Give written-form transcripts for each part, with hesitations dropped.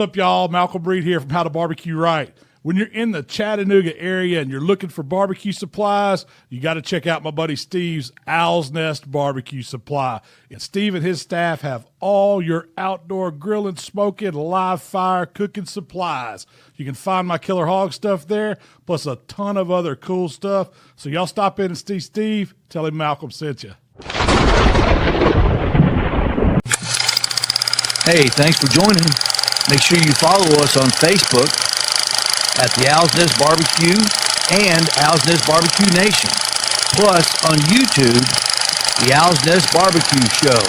What's up, y'all? Malcolm Breed here from How to Barbecue Right. When you're in the Chattanooga area and you're looking for barbecue supplies, you got to check out my buddy Steve's Owl's Nest Barbecue Supply. And Steve and his staff have all your outdoor grilling, smoking, live fire cooking supplies. You can find my Killer Hog stuff there, plus a ton of other cool stuff. So y'all stop in and see Steve. Tell him Malcolm sent you. Hey, thanks for joining. Make sure you follow us on Facebook at the Owl's Nest Barbecue and Owl's Nest Barbecue Nation. Plus, on YouTube, the Owl's Nest Barbecue Show.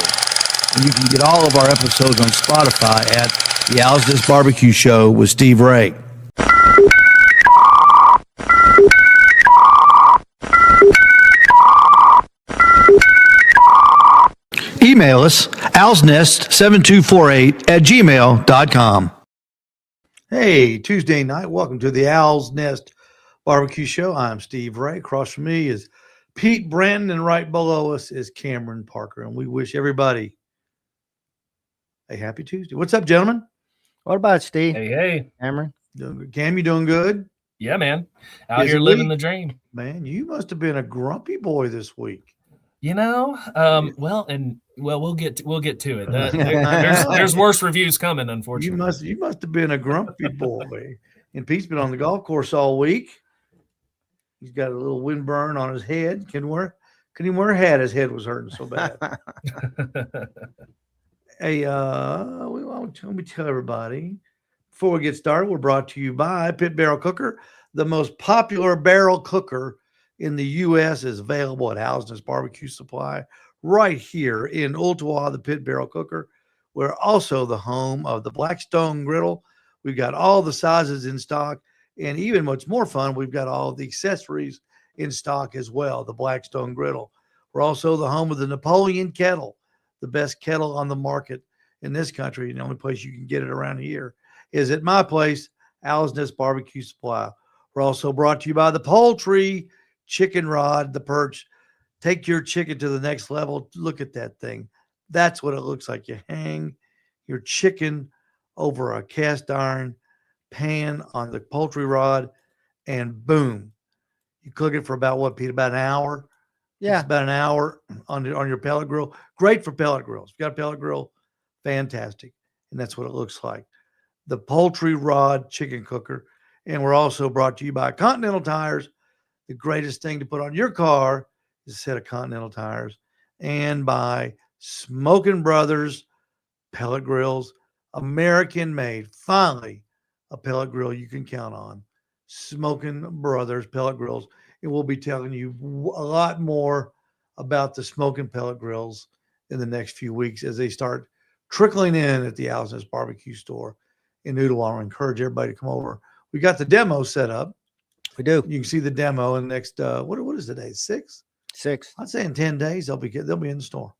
And you can get all of our episodes on Spotify at the Owl's Nest Barbecue Show with Steve Ray. Email us, owlsnest7248@gmail.com. Hey, Tuesday night. Welcome to the Owl's Nest Barbecue Show. I'm Steve Ray. Across from me is Pete Brandon, and right below us is Cameron Parker. And we wish everybody a happy Tuesday. What's up, gentlemen? What about Steve? Hey. Cameron? Doing good. Cam, you doing good? Yeah, man. Out here living the dream. Man, you must have been a grumpy boy this week. You know, we'll get to it. There's worse reviews coming, unfortunately. You must have been a grumpy boy. And Pete's been on the golf course all week. He's got a little windburn on his head. Couldn't even wear a hat. His head was hurting so bad. Hey, let me tell everybody before we get started, we're brought to you by Pit Barrel Cooker. The most popular barrel cooker in the U.S. is available at Owl's Nest Barbecue Supply right here in Ooltewah, the Pit Barrel Cooker. We're also the home of the Blackstone Griddle. We've got all the sizes in stock, and even what's more fun, we've got all the accessories in stock as well, the Blackstone Griddle. We're also the home of the Napoleon Kettle, the best kettle on the market in this country. The only place you can get it around here is at my place, Owl's Nest Barbecue Supply. We're also brought to you by the Poultry Chicken Rod, the perch. Take your chicken to the next level. Look at that thing. That's what it looks like. You hang your chicken over a cast iron pan on the poultry rod, and boom, you cook it for about what, Pete? About an hour? Yeah. It's about an hour on your pellet grill. Great for pellet grills. If you got a pellet grill, fantastic. And that's what it looks like. The Poultry Rod Chicken Cooker. And we're also brought to you by Continental Tires. The greatest thing to put on your car is a set of Continental tires, and by Smoking Brothers pellet grills, American made. Finally, a pellet grill you can count on. Smoking Brothers pellet grills. And we'll be telling you a lot more about the smoking pellet grills in the next few weeks as they start trickling in at the Owl's Nest Barbecue store in Ooltewah. I encourage everybody to come over. We got the demo set up. We do. You can see the demo in the next, what is the day? 6? 6. I'd say in 10 days, they'll be in the store.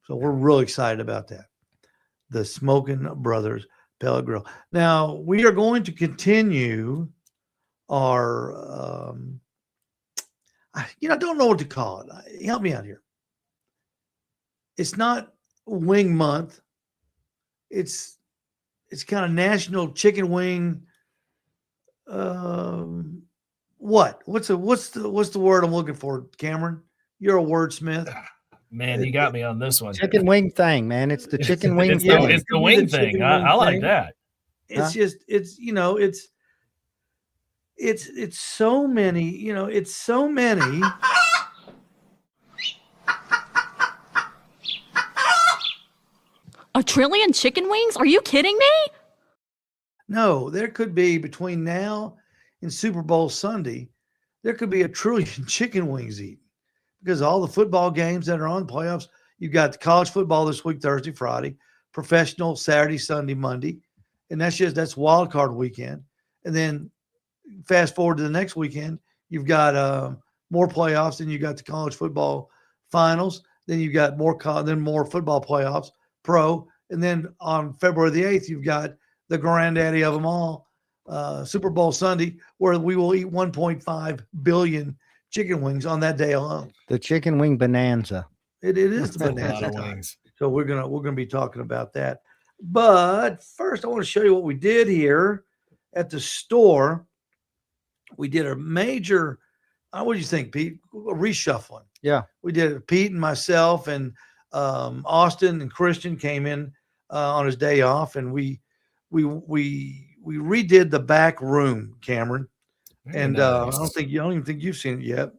So we're really excited about that. The Smoking Brothers pellet grill. Now, we are going to continue our, I don't know what to call it. Help me out here. It's not wing month. It's kind of National Chicken Wing. What's the word I'm looking for, Cameron? You're a wordsmith. Man, you got me on this one. Chicken wing thing, man. It's the chicken wing. It's the wing thing. I like that. It's just it's so many, it's so many. A trillion chicken wings? Are you kidding me? No, there could be between now and Super Bowl Sunday, there could be a trillion chicken wings eaten because all the football games that are on playoffs, you've got the college football this week, Thursday, Friday, professional Saturday, Sunday, Monday. And that's wild card weekend. And then fast forward to the next weekend, you've got more playoffs, and you got the college football finals. Then you've got more football playoffs, pro. And then on February the 8th, you've got the granddaddy of them all, Super Bowl Sunday, where we will eat 1.5 billion chicken wings on that day alone. The chicken wing bonanza. It is the bonanza A lot of time. wings. So we're gonna be talking about that. But first, I want to show you what we did here at the store. We did a major, what do you think, Pete? A reshuffling. Yeah. We did it. Pete and myself and Austin and Christian came in on his day off, and we redid the back room, Cameron. Very And nice. I don't even think you've seen it yet.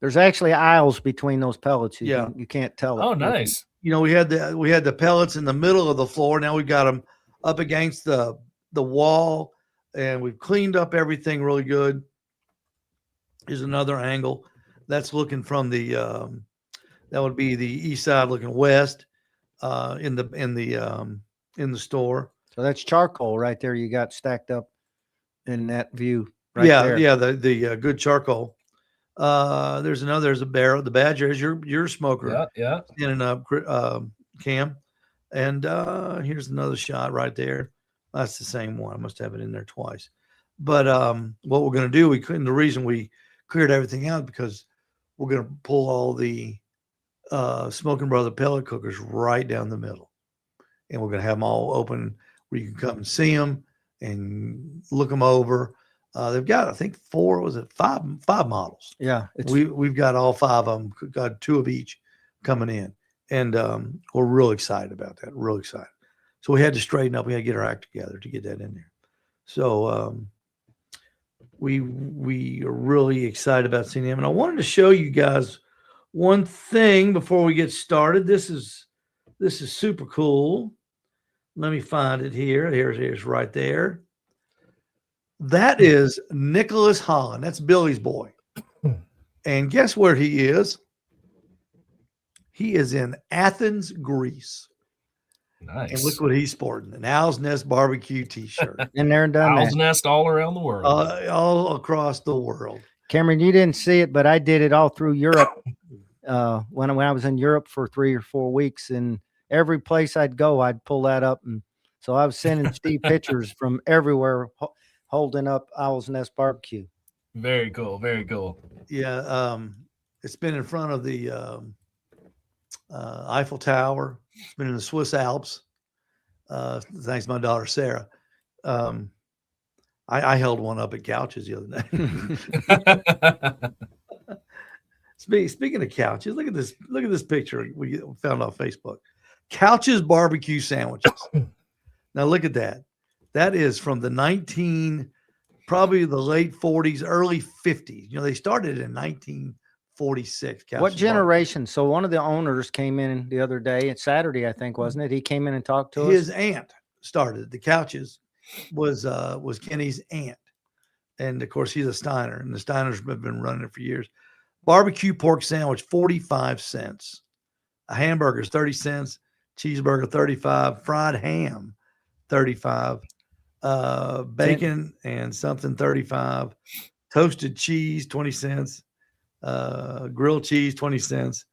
There's actually aisles between those pellets. Yeah. You can't tell it. Oh, nice. You know, we had the pellets in the middle of the floor. Now we got them up against the wall, and we've cleaned up everything really good. Here's another angle. That's looking from the that would be the east side looking west in the store. So that's charcoal right there. You got stacked up in that view. Right yeah, there. yeah, the good charcoal. There's a barrel. The Badger is your smoker. Yeah, yeah. Standing up, Cam. And here's another shot right there. That's the same one. I must have it in there twice. But what we're going to do, the reason we cleared everything out because we're going to pull all the Smoking Brother pellet cookers right down the middle. And we're going to have them all open where you can come and see them and look them over. They've got, I think, five models. Yeah. We've got all five of them, got two of each coming in. And we're real excited about that. Real excited. So we had to straighten up. We had to get our act together to get that in there. So we are really excited about seeing them. And I wanted to show you guys one thing before we get started. This is super cool. Let me find it here. Here's right there. That is Nicholas Holland. That's Billy's boy. And guess where he is? He is in Athens, Greece. Nice. And look what he's sporting, an Owl's Nest barbecue t-shirt. In there and done Owl's that. Nest all around the world. All across the world. Cameron, you didn't see it, but I did it all through Europe. When I was in Europe for 3 or 4 weeks, and every place I'd go, I'd pull that up. And so I was sending Steve pictures from everywhere holding up Owl's Nest barbecue. Very cool. Very cool. Yeah. It's been in front of the Eiffel Tower. It's been in the Swiss Alps. Thanks to my daughter, Sarah. I held one up at Couches the other day. Speaking of couches, look at this picture we found on Facebook. Couches barbecue sandwiches. Now look at that. That is from probably the late 40s, early 50s. You know, they started in 1946. What generation? So one of the owners came in the other day. It's Saturday, I think, wasn't it? He came in and talked to us. His aunt started the Couches. Was Kenny's aunt, and of course he's a Steiner, and the Steiners have been running it for years. Barbecue pork sandwich 45 cents, a hamburger is 30 cents, cheeseburger 35, fried ham 35, bacon and something 35, toasted cheese 20 cents, grilled cheese 20 cents,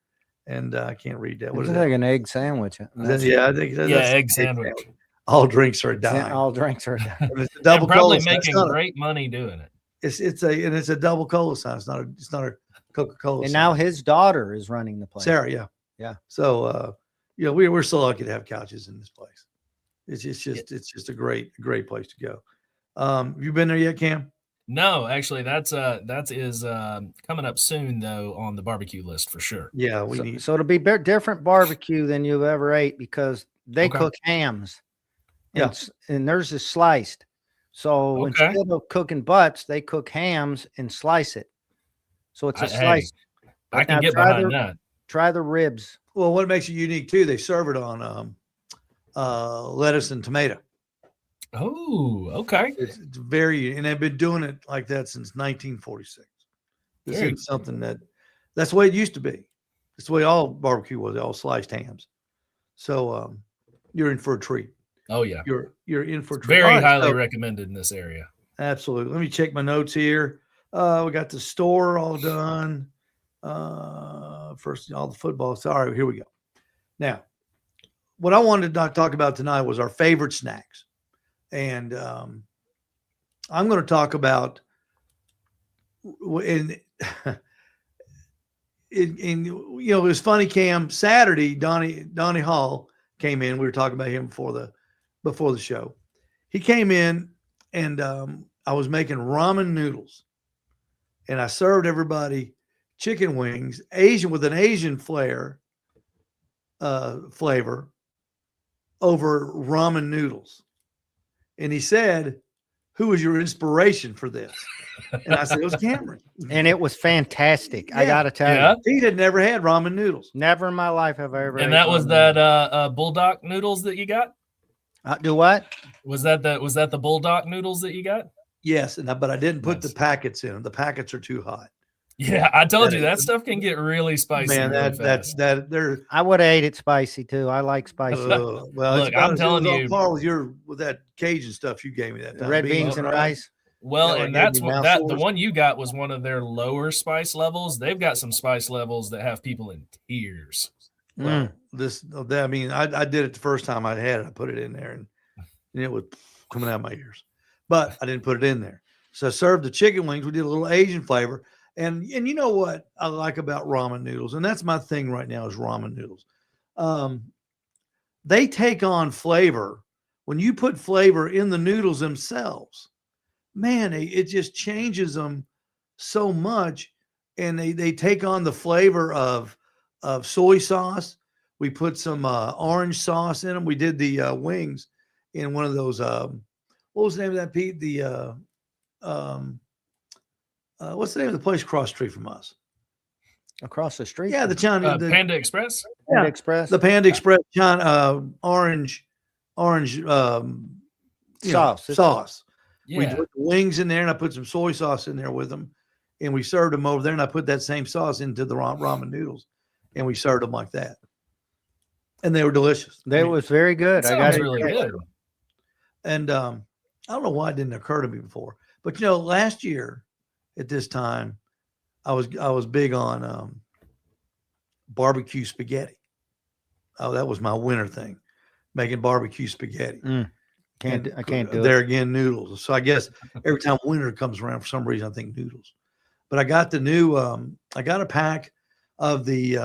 and I can't read that. What is It's that? like an egg sandwich. Yeah, I think that's egg sandwich. All drinks are a dime. All drinks are a dime. If it's a And double probably cola sign, making great money doing it. it's a double cola sign. It's not a Coca-Cola. And sign. now his daughter is running the place. Sarah, yeah. Yeah. So we're so lucky to have Couches in this place. It's just a great place to go. Have you been there yet, Cam? No, actually, that is coming up soon though on the barbecue list for sure. Yeah, we So, need. so it'll be different barbecue than you've ever ate because they Okay. cook hams. Yeah. And theirs is sliced. So Okay. instead of cooking butts, they cook hams and slice it. So it's a slice. I can Now get try behind the- that. Try the ribs. Well, what makes it unique too? They serve it on lettuce and tomato. Oh, okay. It's very, and they've been doing it like that since 1946. This Very is something that's the way it used to be. It's the way all barbecue was, all sliced hams. So you're in for a treat. Oh yeah. You're in for a treat. Very All right, highly so- recommended in this area. Absolutely. Let me check my notes here. We got the store all done. First, all the football. Sorry, here we go. Now, what I wanted to talk about tonight was our favorite snacks. And I'm going to talk about in you know, it was funny, Cam. Saturday, Donnie Hall came in. We were talking about him before before the show. He came in and I was making ramen noodles, and I served everybody chicken wings, Asian with an Asian flavor over ramen noodles. And he said, "Who was your inspiration for this?" And I said, "It was Cameron." And it was fantastic. I Yeah. got to tell Yeah. you, He had never had ramen noodles. never in my life have I ever. And ate that was ramen. that bulldog noodles that you got? Do what? Was that the bulldog noodles that you got? Yes, but I didn't put Nice. the packets in. The packets are too hot. Yeah, I told you that stuff can get really spicy. Man, really that's fast. that they're I would have ate it spicy too. I like spicy. well, Look, it's about I'm as telling it was on you- par with that Cajun stuff you gave me that time. Red beans and rice. Well, Yeah, and like that's Andy what that the Mouseworth. one you got was one of their lower spice levels. They've got some spice levels that have people in tears. Well, I mean, I did it the first time I had it. I put it in there and it was coming out of my ears, but I didn't put it in there. So I served the chicken wings. We did a little Asian flavor. And you know what I like about ramen noodles, and that's my thing right now is ramen noodles. They take on flavor when you put flavor in the noodles themselves. Man, it just changes them so much, and they take on the flavor of soy sauce. We put some orange sauce in them. We did the wings in one of those. What was the name of that, Pete? What's the name of the place across the street from us? Across the street. Yeah, the China, Panda Express. Panda yeah, Express. the Panda Express China orange Sauce. sauce. We Yeah. put the wings in there, and I put some soy sauce in there with them, and we served them over there. And I put that same sauce into the ramen noodles, and we served them like that, and they were delicious. That was very good. That I got sounds it. really good. And I don't know why it didn't occur to me before, but last year at this time, I was big on barbecue spaghetti. Oh, that was my winter thing, making barbecue spaghetti. I can't do there it. again, noodles. So I guess every time winter comes around, for some reason, I think noodles. But I got the new. I got a pack of the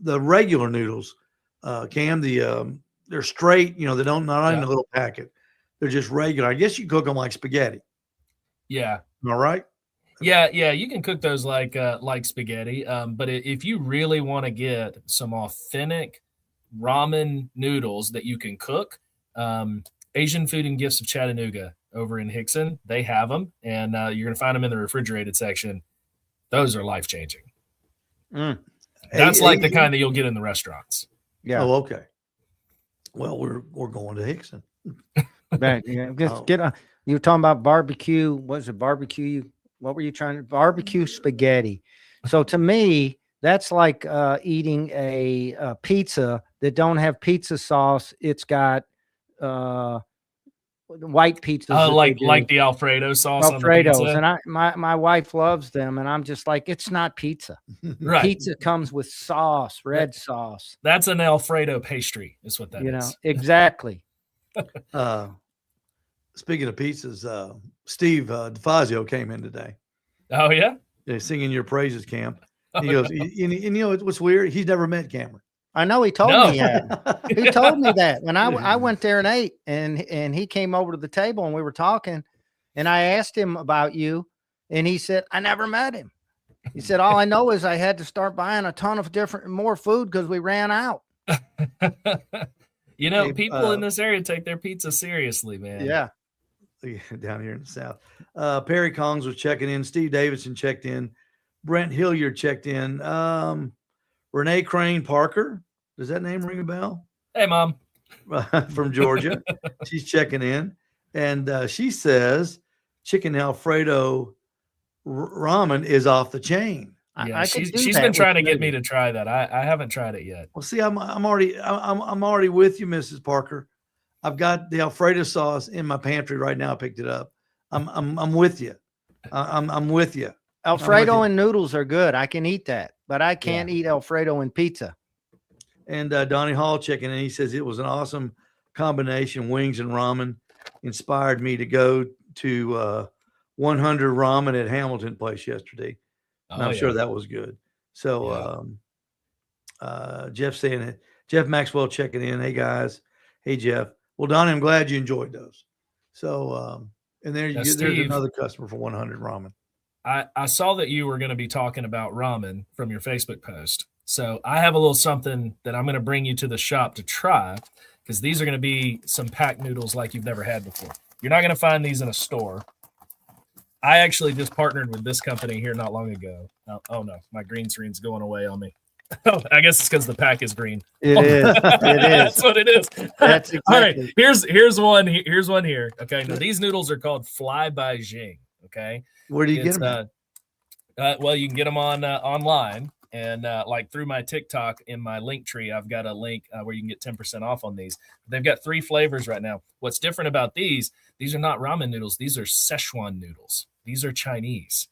regular noodles. Cam, they're straight. They don't not in a little packet. They're just regular. I guess you cook them like spaghetti. Yeah. Am I right? Yeah, you can cook those like spaghetti. But if you really want to get some authentic ramen noodles that you can cook, Asian Food and Gifts of Chattanooga over in Hickson, they have them, and you're gonna find them in the refrigerated section. Those are life changing. That's like the kind that you'll get in the restaurants. Yeah. Oh, okay. Well, we're going to Hickson. Right. Yeah. Just Oh. get on. You were talking about barbecue. What was it? Barbecue. What were you trying to barbecue spaghetti? So to me, that's like eating a pizza that don't have pizza sauce. It's got white pizzas. that they do. Like the Alfredo sauce on the Alfredos, pizza. and my wife loves them, and I'm just like, it's not pizza. Right. Pizza comes with sauce, red sauce. That's an Alfredo pastry, is what that is. Exactly. Speaking of pizzas, Steve DeFazio came in today. Oh yeah. Singing your praises, Cam. He goes, and you know what's weird? He's never met Cameron. I know he told No. me that. He told me that when I went there and ate, and he came over to the table and we were talking, and I asked him about you, and he said, I never met him. He said, all I know is I had to start buying a ton of more food because we ran out. Hey, People in this area take their pizza seriously, man. Yeah. Down here in the South. Perry Kongs was checking in. Steve Davidson checked in. Brent Hilliard checked in. Renee Crane Parker. Does that name ring a bell? Hey, Mom. From Georgia. She's checking in. And she says chicken Alfredo ramen is off the chain. Yeah, I could do she's that been with trying to get maybe. me to try that. I haven't tried it yet. Well, see, I'm already with you, Mrs. Parker. I've got the Alfredo sauce in my pantry right now. I picked it up. I'm with you. I'm with you. Alfredo you. and noodles are good. I can eat that, but I can't eat Alfredo and pizza. And Donnie Hall checking in. He says it was an awesome combination. Wings and ramen inspired me to go to 100 Ramen at Hamilton Place yesterday. And I'm sure that was good. So Jeff saying it. Jeff Maxwell checking in. Hey guys. Hey Jeff. Well, Donnie, I'm glad you enjoyed those. So, and there you Now, get, there's Steve, another customer for 100 ramen. I saw that you were going to be talking about ramen from your Facebook post. So I have a little something that I'm going to bring you to the shop to try, because these are going to be some packed noodles like you've never had before. You're not going to find these in a store. I actually just partnered with this company here not long ago. Oh no, my green screen's going away on me. Oh, I guess it's because the pack is green. It is. It That's is. what it is. That's All right. exactly. Here's one. Here's one here. Okay. Now these noodles are called Fly by Jing. Okay. Where do you get It's, them? well, you can get them on online, and like through my TikTok in my link tree, I've got a link where you can get 10% off on these. They've got 3 flavors right now. What's different about these are not ramen noodles. These are Szechuan noodles. These are Chinese,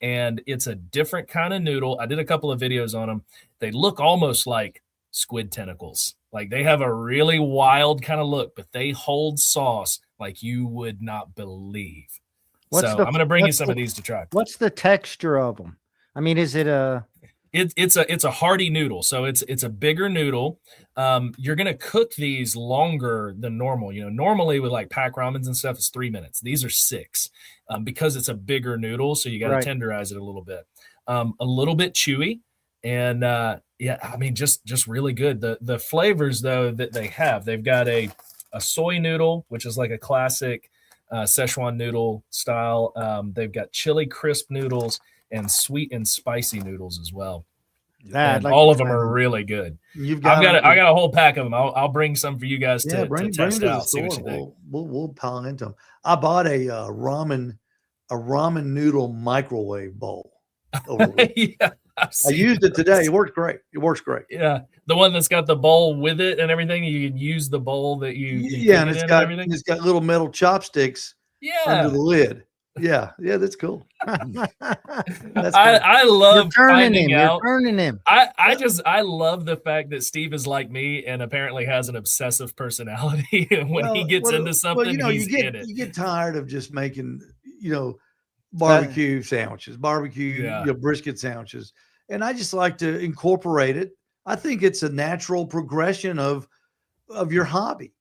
and it's a different kind of noodle. I did a couple of videos on them. They look almost like squid tentacles. Like they have a really wild kind of look, but they hold sauce like you would not believe. What's So the- I'm going to bring you what's some the- of these to try. What's the texture of them? I mean, is it a? It's a hearty noodle, so it's a bigger noodle. You're gonna cook these longer than normal. You know, normally with like pack ramens and stuff, it's 3 minutes. These are 6, because it's a bigger noodle, so you got to Right. tenderize it a little bit chewy, and yeah, I mean just really good. The flavors though that they have, they've got a soy noodle, which is like a classic Szechuan noodle style. They've got chili crisp noodles and sweet and spicy noodles as well. I'd And like all to of them try are really good. You've I them. got a whole pack of them. I'll bring some for you guys to, bring to them test to the out. See what you store. think. We'll pile into them. I bought a ramen noodle microwave bowl. Over the week. Yeah, I used it today. It works great. Yeah, the one that's got the bowl with it and everything. You can use the bowl that you Yeah, and cook it it's in got and everything. it's got little metal chopsticks under Yeah, the lid. Yeah, that's cool. That's cool. I You're love turning finding him. out. You're turning him. I love the fact that Steve is like me and apparently has an obsessive personality. When he gets into something, he's in it. you get tired of just making, barbecue sandwiches, Yeah. brisket sandwiches. And I just like to incorporate it. I think it's a natural progression of your hobby.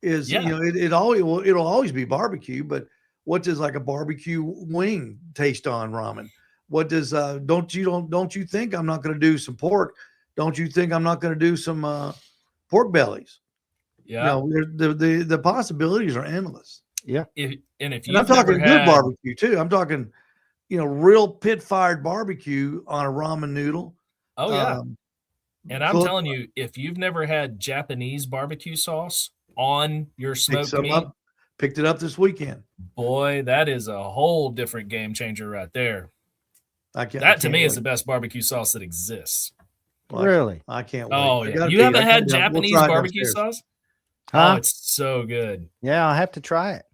Is Yeah. it'll always be barbecue, but what does like a barbecue wing taste on ramen? What does don't you think I'm not going to do some pork? Don't you think I'm not going to do some pork bellies? Yeah. The possibilities are endless. If And I'm you've never talking good had, barbecue too. I'm talking, real pit fired barbecue on a ramen noodle. oh yeah, and I'm cooked- telling you, if you've never had Japanese barbecue sauce on your picked smoked some meat, up, picked it up this weekend. boy, that is a whole different game changer right there. I can't. That to me is the best barbecue sauce that exists. Really? I can't wait. Oh I yeah, gotta you tell haven't I had gotta- we'll Japanese try it barbecue downstairs. sauce? Huh? Oh, it's so good. Yeah, I'll have to try it.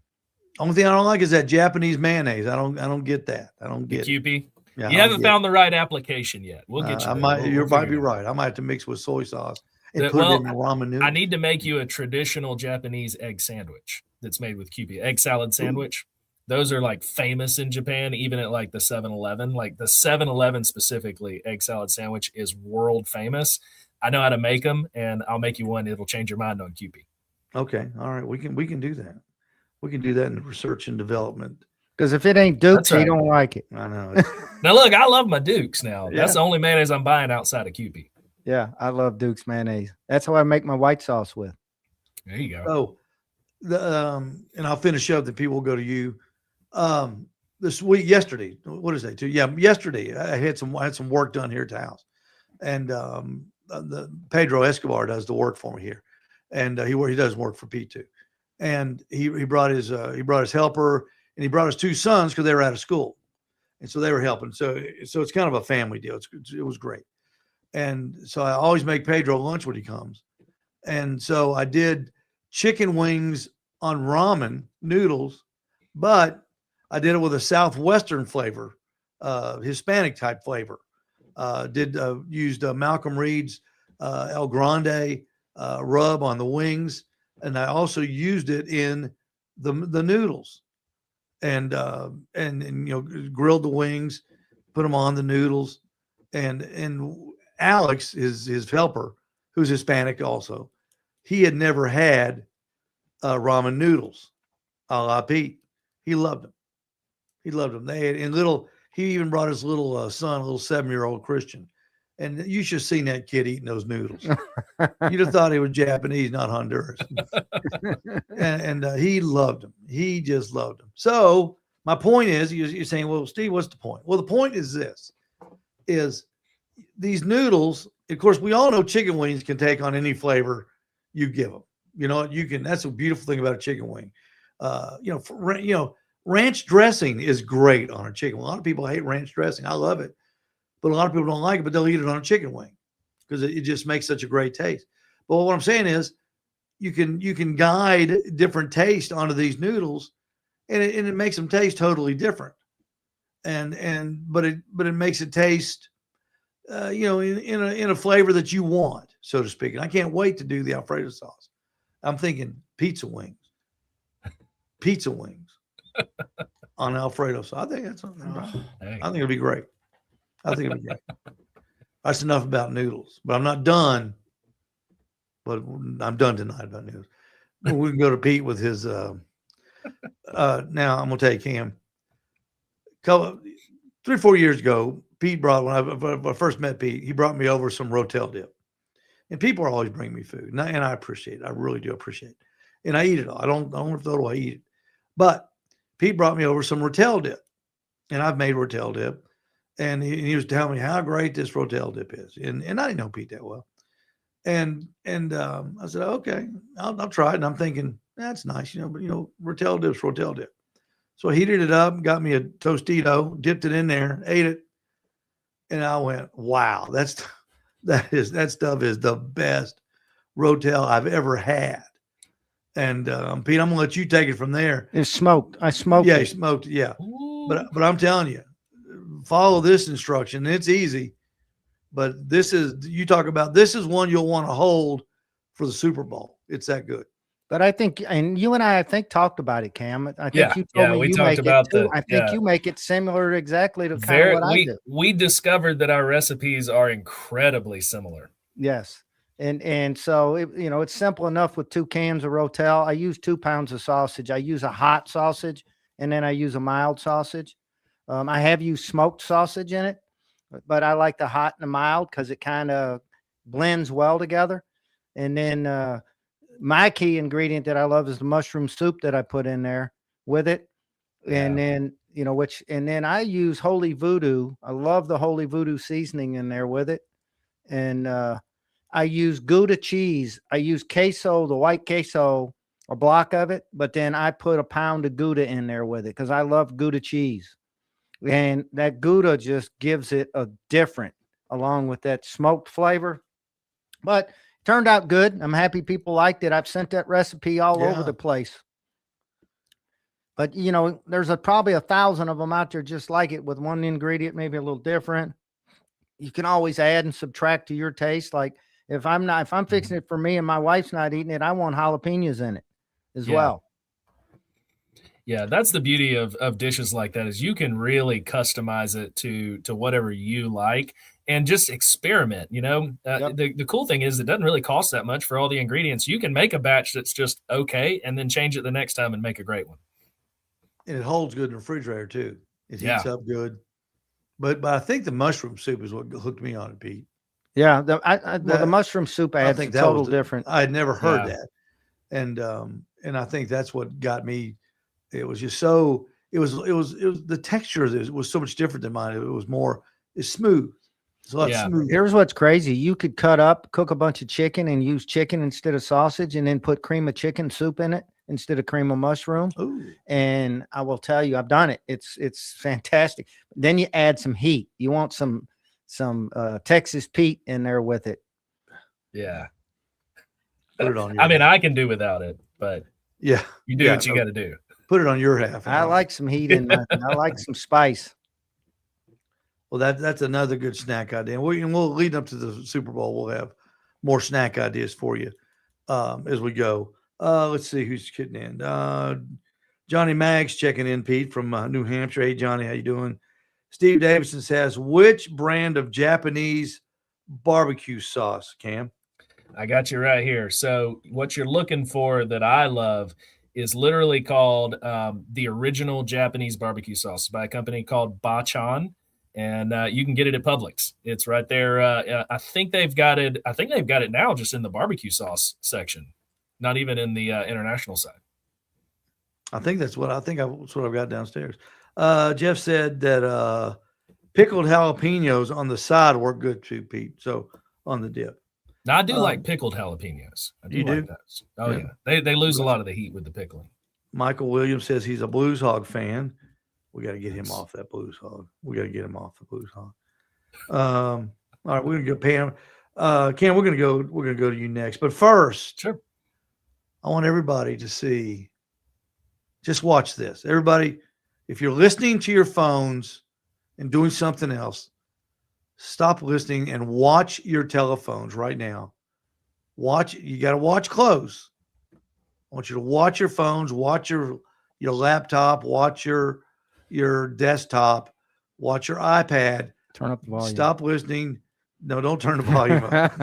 Only thing I don't like is that Japanese mayonnaise. I don't get that. I don't The get it. Kewpie. Yeah, You I haven't don't get found the right application yet. We'll get it. you. I there. might. We'll You might figure be it out. right. I might have to mix with soy sauce and That- put well, it in the ramen noodle. I need to make you a traditional Japanese egg sandwich that's made with Kewpie. Egg salad sandwich. Those are like famous in Japan, even at like the 7-Eleven. Like the 7-Eleven specifically, egg salad sandwich is world famous. I know how to make them, and I'll make you one. It'll change your mind on Kewpie. Okay. All right. We can do that. We can do that in the research and development. Because if it ain't Duke's, That's right. he don't like it. I know. It's- Now, look, I love my Dukes now. Yeah. That's the only mayonnaise I'm buying outside of Kewpie. Yeah, I love Duke's mayonnaise. That's what I make my white sauce with. There you go. So and I'll finish up, then people will go to you. This week, yesterday, what is it? Yesterday, I had some work done here at the house, and the Pedro Escobar does the work for me here, and he does work for P2, and he brought his helper, and he brought his 2 sons because they were out of school, and so they were helping. So it's kind of a family deal. It was great, and so I always make Pedro lunch when he comes, and so I did chicken wings on ramen noodles, but I did it with a Southwestern flavor, Hispanic type flavor. Used Malcolm Reed's El Grande rub on the wings, and I also used it in the noodles, and grilled the wings, put them on the noodles, and Alex, his helper, who's Hispanic also, he had never had ramen noodles, a la Pete. He loved them. He loved them. They had, and little. He even brought his little son, a little 7-year-old Christian, and you should have seen that kid eating those noodles. You'd have thought he was Japanese, not Honduras. and he loved them. He just loved them. So my point is, you're saying, well, Steve, what's the point? Well, the point is this: is these noodles. Of course, we all know chicken wings can take on any flavor you give them. You know, you can. That's a beautiful thing about a chicken wing. Ranch dressing is great on a chicken wing. A lot of people hate ranch dressing. I love it, but a lot of people don't like it. But they'll eat it on a chicken wing because it just makes such a great taste. But what I'm saying is, you can guide different taste onto these noodles, and it makes them taste totally different. But it makes it taste, in a flavor that you want, so to speak. And I can't wait to do the Alfredo sauce. I'm thinking pizza wings on Alfredo sauce. I think that's something. I think it'll be great. That's enough about noodles, but I'm not done. But I'm done tonight about noodles. We can go to Pete with his. Now I'm gonna take him. 3-4 years ago, Pete brought, when I first met Pete, he brought me over some Rotel dip. And people are always bringing me food, and I appreciate it. I really do appreciate it. And I eat it all. I don't throw it away. I eat it. But Pete brought me over some Rotel dip, and I've made Rotel dip. And he was telling me how great this Rotel dip is. And I didn't know Pete that well. And I said, okay, I'll try it. And I'm thinking, that's nice, but Rotel dip's Rotel dip. So I heated it up, got me a Tostito, dipped it in there, ate it. And I went, wow, that stuff is the best Rotel I've ever had. And Pete, I'm gonna let you take it from there. It's smoked. I smoked it. Yeah, you smoked it. Yeah. But I'm telling you, follow this instruction. It's easy. But this is one you'll want to hold for the Super Bowl. It's that good. But I think, and you and I think talked about it, Cam. I think you told me we you talked make about it too. I think you make it similar exactly to kind of what I do. We discovered that our recipes are incredibly similar. Yes. And so, it's simple enough with 2 cans of Rotel. I use 2 pounds of sausage. I use a hot sausage, and then I use a mild sausage. I have used smoked sausage in it, but I like the hot and the mild because it kind of blends well together. And then my key ingredient that I love is the mushroom soup that I put in there with it. And then, and then I use Holy Voodoo. I love the Holy Voodoo seasoning in there with it. And I use Gouda cheese. I use queso, the white queso, a block of it, but then I put a pound of Gouda in there with it because I love Gouda cheese. And that Gouda just gives it a different, along with that smoked flavor. But it turned out good. I'm happy people liked it. I've sent that recipe all over the place. But, there's probably 1,000 of them out there just like it with one ingredient, maybe a little different. You can always add and subtract to your taste. Like if I'm fixing it for me and my wife's not eating it, I want jalapenos in it as well. Yeah, that's the beauty of dishes like that is you can really customize it to whatever you like and just experiment. The cool thing is it doesn't really cost that much for all the ingredients. You can make a batch that's just okay and then change it the next time and make a great one. And it holds good in the refrigerator too. It heats up good. But I think the mushroom soup is what hooked me on it, Pete. Yeah, the mushroom soup adds a total different. I had never heard that, and I think that's what got me. It was just so. It was the texture of it was so much different than mine. It's smooth. It's a lot smooth. Here's what's crazy: you could cook a bunch of chicken, and use chicken instead of sausage, and then put cream of chicken soup in it instead of cream of mushroom. Ooh. And I will tell you, I've done it. It's fantastic. Then you add some heat. You want some Texas Pete in there with it. Yeah. Put it on I mean, I can do without it, but you do what you got to do. Put it on your half. I like some heat in there. I like some spice. Well, that's another good snack idea. And we'll lead up to the Super Bowl. We'll have more snack ideas for you as we go. Let's see who's getting in. Johnny Maggs checking in, Pete, from New Hampshire. Hey, Johnny, how you doing? Steve Davidson says, which brand of Japanese barbecue sauce, Cam? I got you right here. So what you're looking for that I love is literally called the original Japanese barbecue sauce by a company called Bachan, and you can get it at Publix. It's right there. I think they've got it. I think they've got it now, just in the barbecue sauce section, not even in the international side. I think that's what that's what I've got downstairs. Jeff said that pickled jalapenos on the side work good too, Pete. So on the dip. Now I do like pickled jalapenos. I do you like do? those. Oh yeah, they lose a lot of the heat with the pickling. Michael Williams says he's a Blues Hog fan. We got to get him off that Blues Hog. We got to get him off the Blues Hog. All right, we're gonna go Pam. Cam, we're gonna go to you next. But first, Sure. I want everybody to see. Just watch this. Everybody, if you're listening to your phones and doing something else, stop listening and watch your telephones right now. You got to watch close. I want you to watch your phones, watch your laptop, watch your desktop, watch your iPad. Turn up the volume. Stop listening. No, don't turn the volume up.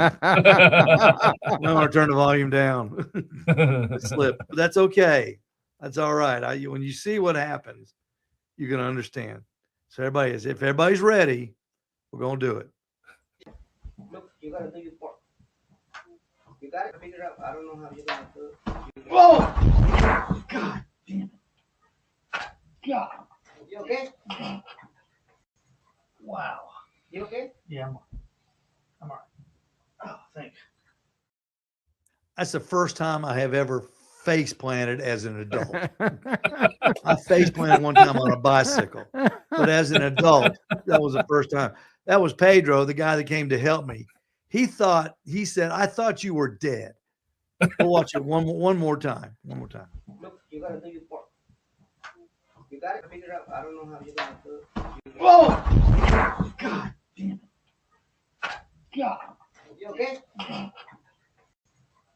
No, or turn the volume down. Slip. But that's okay. That's all right. When you see what happens, you're going to understand. So if everybody's ready, we're going to do it. Look, you got to do your part. You got to figure out. I don't know how you're going to do it. Whoa! God damn it. God. You okay? Wow. You okay? Yeah, I'm all right. Oh, thanks. That's the first time I have ever face planted as an adult. I face planted one time on a bicycle, but as an adult, that was the first time. That was Pedro, the guy that came to help me. He said, I thought you were dead. We'll watch it one more time. One more time. Look, you got to do your part. You got to figure out. I don't know how you're going to do it. Whoa! God damn it. God. You okay?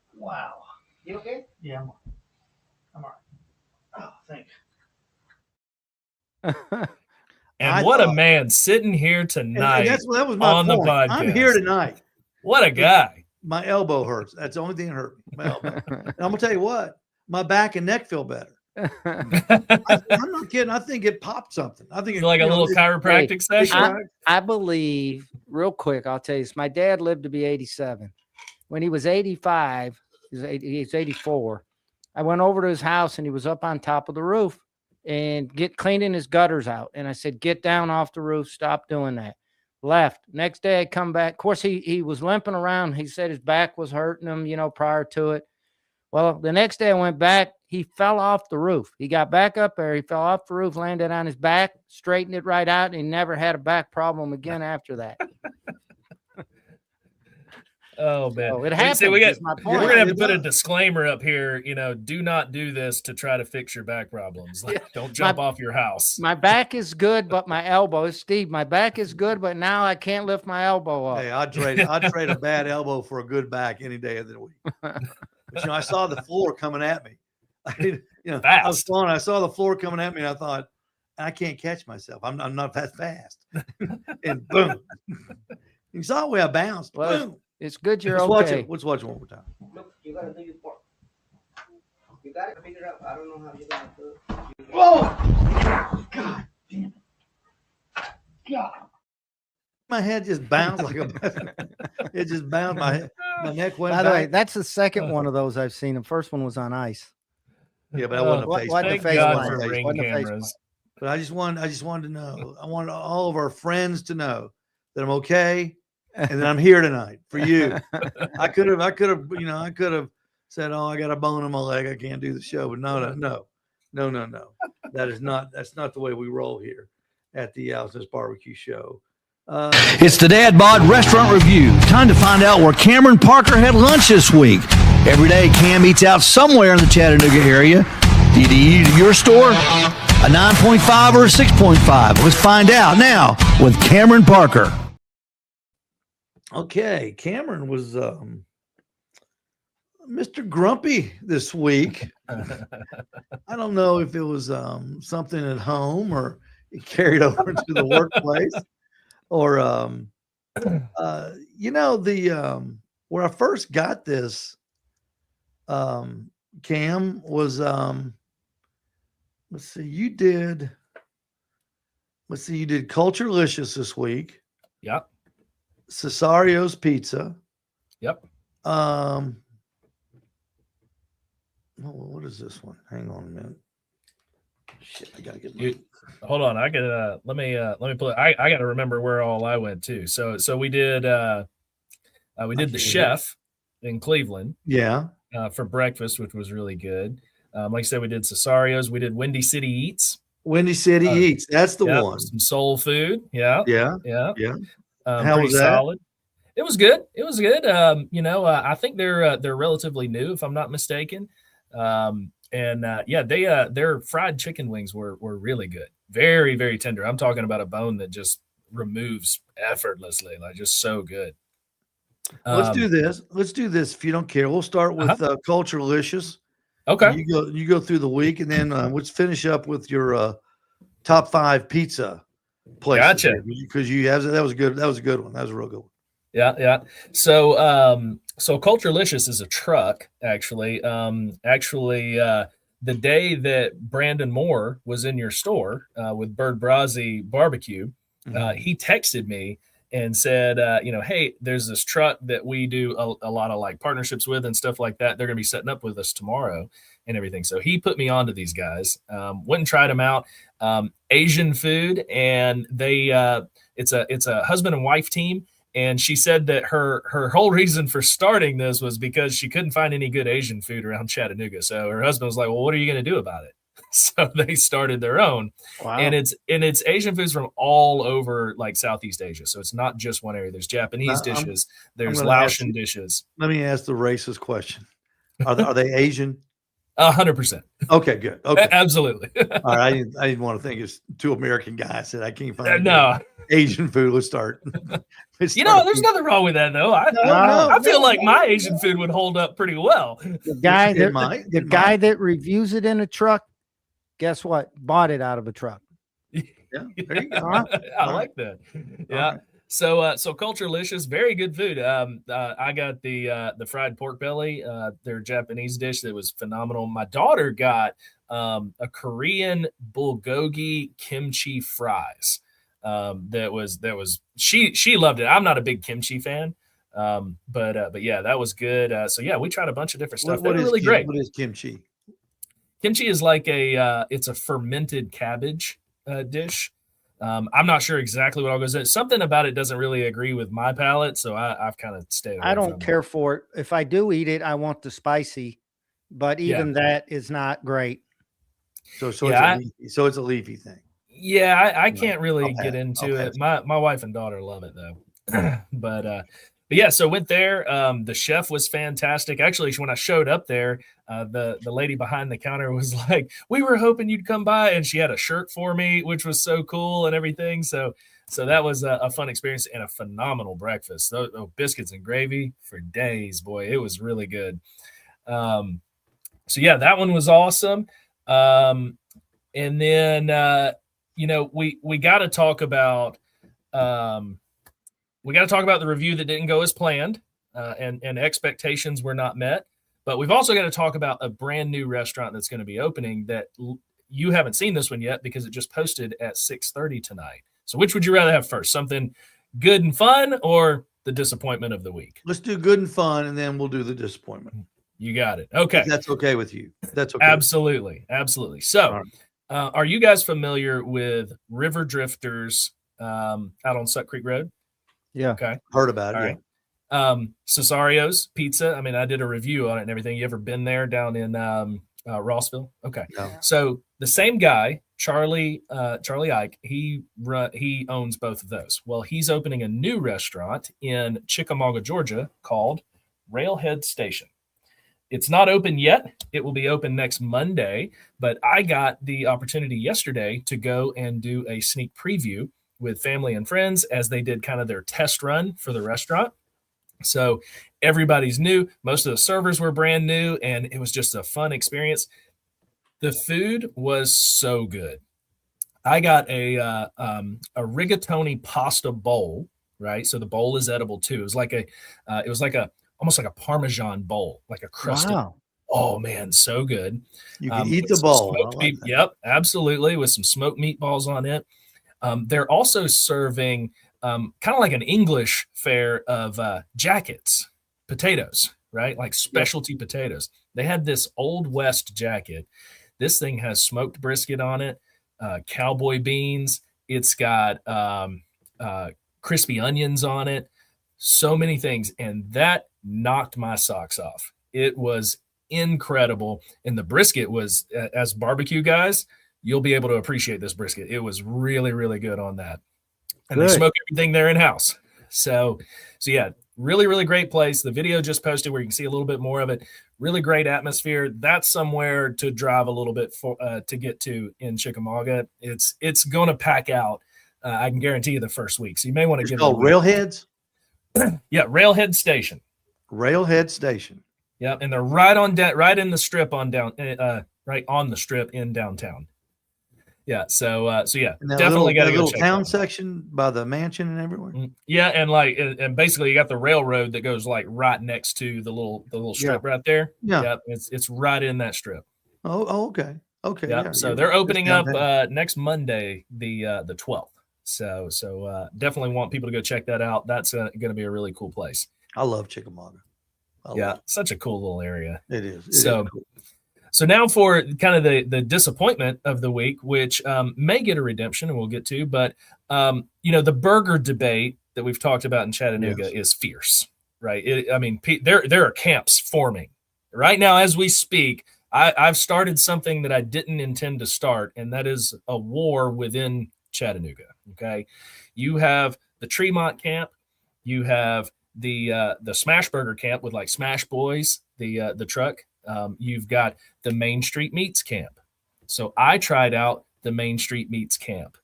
Wow. You okay? Yeah, I'm all right. Oh, thanks. And what a man sitting here tonight that was my on point. the podcast. I'm here tonight. What a guy. My elbow hurts. That's the only thing that hurt me. My elbow. And I'm going to tell you what, my back and neck feel better. I'm not kidding. I think it popped something. I think it's like a little chiropractic session. I believe, real quick, I'll tell you this. My dad lived to be 87. When he was 85, he's 84. I went over to his house and he was up on top of the roof and cleaning his gutters out. And I said, get down off the roof. Stop doing that. Left. Next day I come back. Of course, he was limping around. He said his back was hurting him, prior to it. Well, the next day I went back. He fell off the roof. He got back up there. He fell off the roof, landed on his back, straightened it right out, and he never had a back problem again after that. Oh man, so it happens. See, we're point. gonna have to put a disclaimer up here. Do not do this to try to fix your back problems. Don't jump off your house. My back is good, but my elbow, Steve. My back is good, but now I can't lift my elbow up. Hey, I'd trade a bad elbow for a good back any day of the week. But I saw the floor coming at me. I was falling. I saw the floor coming at me, and I thought, I can't catch myself. I'm not that fast. And boom! You saw the way I bounced. Well, boom. It's good you're Let's okay. Let's watch it one more time. Look, you got to do your part. You got to figure out. I don't know how you're going to do it. Whoa! God damn it! God. My head just bounced it just bounced my head. My neck went By the way, back. that's the second one of those I've seen. The first one was on ice. Yeah, but I wasn't a face. Thank face God plant. for ring Wasn't a face cameras. But I just wanted to know. I wanted all of our friends to know that I'm okay and that I'm here tonight for you. I could have said, "Oh, I got a bone in my leg. I can't do the show." But no. That's not the way we roll here at the Allison's Barbecue Show. It's the Dad Bod Restaurant Review. Time to find out where Cameron Parker had lunch this week. Every day, Cam eats out somewhere in the Chattanooga area. Did he eat at your store? A 9.5 or a 6.5? Let's find out now with Cameron Parker. Okay, Cameron was Mr. Grumpy this week. I don't know if it was something at home or it carried over to the workplace, or where I first got this, Cam, was let's see, you did Culturelicious this week, Yep. Cesario's Pizza. Yep. What is this one? Hang on a minute. Shit, I gotta get You- Hold on, I gotta let me pull it. I gotta remember where all I went to. So we did the Chef in Cleveland yeah. for breakfast, which was really good. Like I said, we did Cesario's, we did Windy City Eats. Windy City Eats. That's the Yep, one. some soul food. Yeah. Yeah. Yeah. Yeah. How was that? solid. It was good. It was good. I think they're relatively new, if I'm not mistaken. Their fried chicken wings were really good. Very, very tender. I'm talking about a bone that just removes effortlessly, like just so good. Let's do this. Let's do this if you don't care. We'll start with Culturelicious. Okay. You go through the week, and then let's finish up with your top 5 pizza places. Gotcha. Because that was good. That was a good one. That was a real good one. Yeah. So Culturelicious is a truck, actually. The day that Brandon Moore was in your store with Bird Brazzi Barbecue, he texted me and said, hey, there's this truck that we do a lot of like partnerships with and stuff like that. They're going to be setting up with us tomorrow and everything. So he put me onto these guys, went and tried them out. Asian food, and it's a husband and wife team. And she said that her whole reason for starting this was because she couldn't find any good Asian food around Chattanooga. So her husband was like, well, what are you going to do about it? So they started their own. Wow. And it's Asian foods from all over like Southeast Asia. So it's not just one area. There's Japanese dishes. There's Laotian dishes. Let me ask the racist question. Are they Asian? 100%. Okay, good. Okay. Absolutely. All right. I didn't want to think it's 2 American guys that I can't find. No. Asian food. Let's start. There's nothing wrong with that, though. I feel like my Asian food would hold up pretty well. The guy that reviews it in a truck, guess what? Bought it out of a truck. Yeah, there you go. I like that. Yeah. Right. So Culturelicious, very good food. I got the fried pork belly, their Japanese dish that was phenomenal. My daughter got a Korean bulgogi kimchi fries. She loved it. I'm not a big kimchi fan. But yeah, that was good. We tried a bunch of different stuff. That was really great. What is kimchi? Kimchi is like it's a fermented cabbage dish. I'm not sure exactly what all goes in. Something about it doesn't really agree with my palate, so I've kind of stayed away. I don't care for it. If I do eat it, I want the spicy, but even that is not great. So it's a leafy thing. Yeah, I can't really get into it. My wife and daughter love it though. But yeah, so went there. The chef was fantastic. Actually, when I showed up there, the lady behind the counter was like, "We were hoping you'd come by," and she had a shirt for me, which was so cool and everything. So that was a fun experience and a phenomenal breakfast. Those biscuits and gravy for days, boy, it was really good. So yeah, that one was awesome. And then we got to talk about the review that didn't go as planned, and expectations were not met. But we've also got to talk about a brand new restaurant that's going to be opening that you haven't seen this one yet because it just posted at 6:30 tonight. So which would you rather have first? Something good and fun or the disappointment of the week? Let's do good and fun, and then we'll do the disappointment. You got it. Okay. If that's okay with you. That's okay. Absolutely. Absolutely. So are you guys familiar with River Drifters out on Suck Creek Road? Yeah. Okay. Heard about it. All yeah. Right. Cesario's Pizza. I mean, I did a review on it and everything. You ever been there down in Rossville? Okay. No. So the same guy, Charlie Ike, he owns both of those. Well, he's opening a new restaurant in Chickamauga, Georgia called Railhead Station. It's not open yet. It will be open next Monday, but I got the opportunity yesterday to go and do a sneak preview with family and friends as they did kind of their test run for the restaurant. So everybody's new. Most of the servers were brand new, and it was just a fun experience. The food was so good. I got a rigatoni pasta bowl, right? So the bowl is edible too. It was like a almost like a Parmesan bowl, like a crusted. Wow. Oh man, so good. You can eat With the some bowl. smoked I like meat- that. Yep, absolutely, with some smoked meatballs on it. They're also serving kind of like an English fare of jackets, potatoes, right? Like specialty potatoes. They had this Old West jacket. This thing has smoked brisket on it, cowboy beans. It's got crispy onions on it, so many things. And that knocked my socks off. It was incredible. And the brisket was, as barbecue guys, you'll be able to appreciate this brisket. It was really, really good on that. And they Good. smoke everything there in house. So yeah, really, really great place. The video just posted where you can see a little bit more of it. Really great atmosphere. That's somewhere to drive a little bit for to get to in Chickamauga. It's going to pack out. I can guarantee you the first week. So you may want to It's give called it a week. Railheads. Yeah, Railhead Station. Railhead Station. Yeah, and they're right on right in the strip on down right on the strip in downtown. Yeah, so yeah, And that definitely got to little go check town that out. section by the mansion and everywhere. Yeah, and basically you got the railroad that goes like right next to the little strip right there. Yeah. Yep, it's right in that strip. Oh, okay. Okay. Yep. yeah, So you're they're right. opening It's up downtown. next Monday, the 12th. So definitely want people to go check that out. That's going to be a really cool place. I love Chickamauga. I Yeah, love such a cool little area. it. It is. It is So cool. So now for kind of the disappointment of the week, which may get a redemption, and we'll get to, but the burger debate that we've talked about in Chattanooga is fierce, right? There are camps forming right now as we speak. I've started something that I didn't intend to start, and that is a war within Chattanooga. Okay, you have the Tremont camp, you have the Smash Burger camp with like Smash Boys, the truck. You've got the Main Street Meats camp. So I tried out the Main Street Meats camp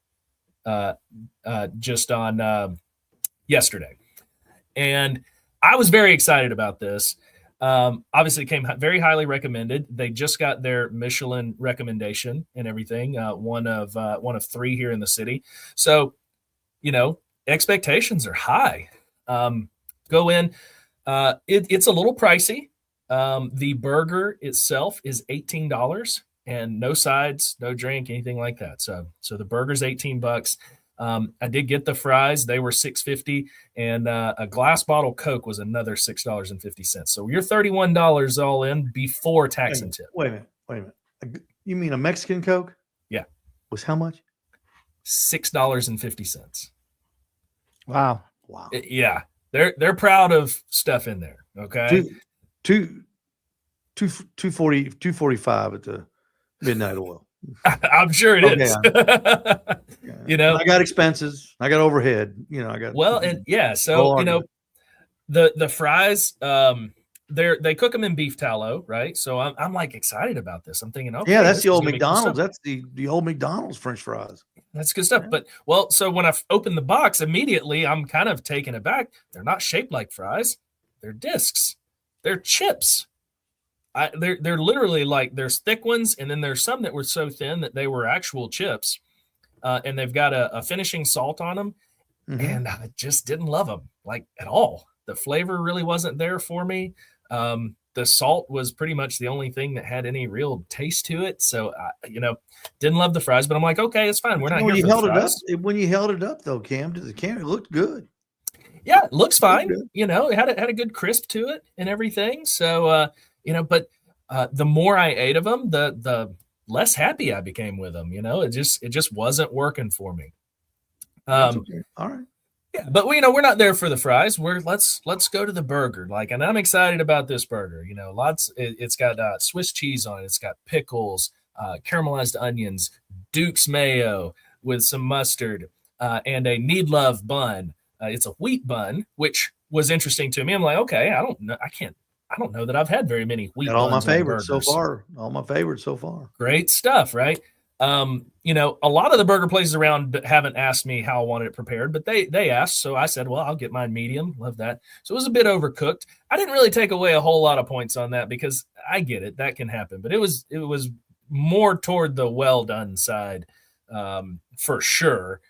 just on yesterday. And I was very excited about this. Obviously, it came very highly recommended. They just got their Michelin recommendation and everything, one of 3 here in the city. So, expectations are high. Go in. It's a little pricey. The burger itself is $18 and no sides, no drink, anything like that. So the burger's $18. I did get the fries. They were $6.50 and a glass bottle Coke was another $6.50. So you're $31 all in before tax and tip. Wait a minute. You mean a Mexican Coke? Yeah. Was how much? $6.50. Wow. Wow. Yeah. They're proud of stuff in there. Okay. 245 at the midnight oil. I'm sure it is. Yeah. I got expenses. I got overhead. I got and yeah. So the fries, they cook them in beef tallow, right? So I'm like excited about this. I'm thinking, okay, that's this the is old gonna be cool McDonald's. stuff. That's the old McDonald's French fries. That's good stuff. Yeah. But so when I opened the box, immediately I'm kind of taken aback. They're not shaped like fries. They're discs. They're chips. They're literally like there's thick ones, and then there's some that were so thin that they were actual chips, and they've got a finishing salt on them, and I just didn't love them like at all. The flavor really wasn't there for me. The salt was pretty much the only thing that had any real taste to it. So didn't love the fries, but I'm like, okay, it's fine. We're not when here you for the held fries. it up. When you held it up though, Cam, to the camera, it looked good. Yeah, it looks fine. good. It had a good crisp to it and everything. So but the more I ate of them, the less happy I became with them. It just wasn't working for me. That's okay. All right. Yeah, but we're not there for the fries. Let's go to the burger. And I'm excited about this burger. It's got Swiss cheese on it. It's got pickles, caramelized onions, Duke's mayo with some mustard, and a need love bun. It's a wheat bun, which was interesting to me. I'm like, okay, I don't know that I've had very many wheat Got buns. all my on favorites so burgers. far. All my favorites so far. Great stuff, right? A lot of the burger places around haven't asked me how I wanted it prepared, but they asked. So I said, well, I'll get mine medium. Love that. So it was a bit overcooked. I didn't really take away a whole lot of points on that because I get it. That can happen. But it was more toward the well done side for sure.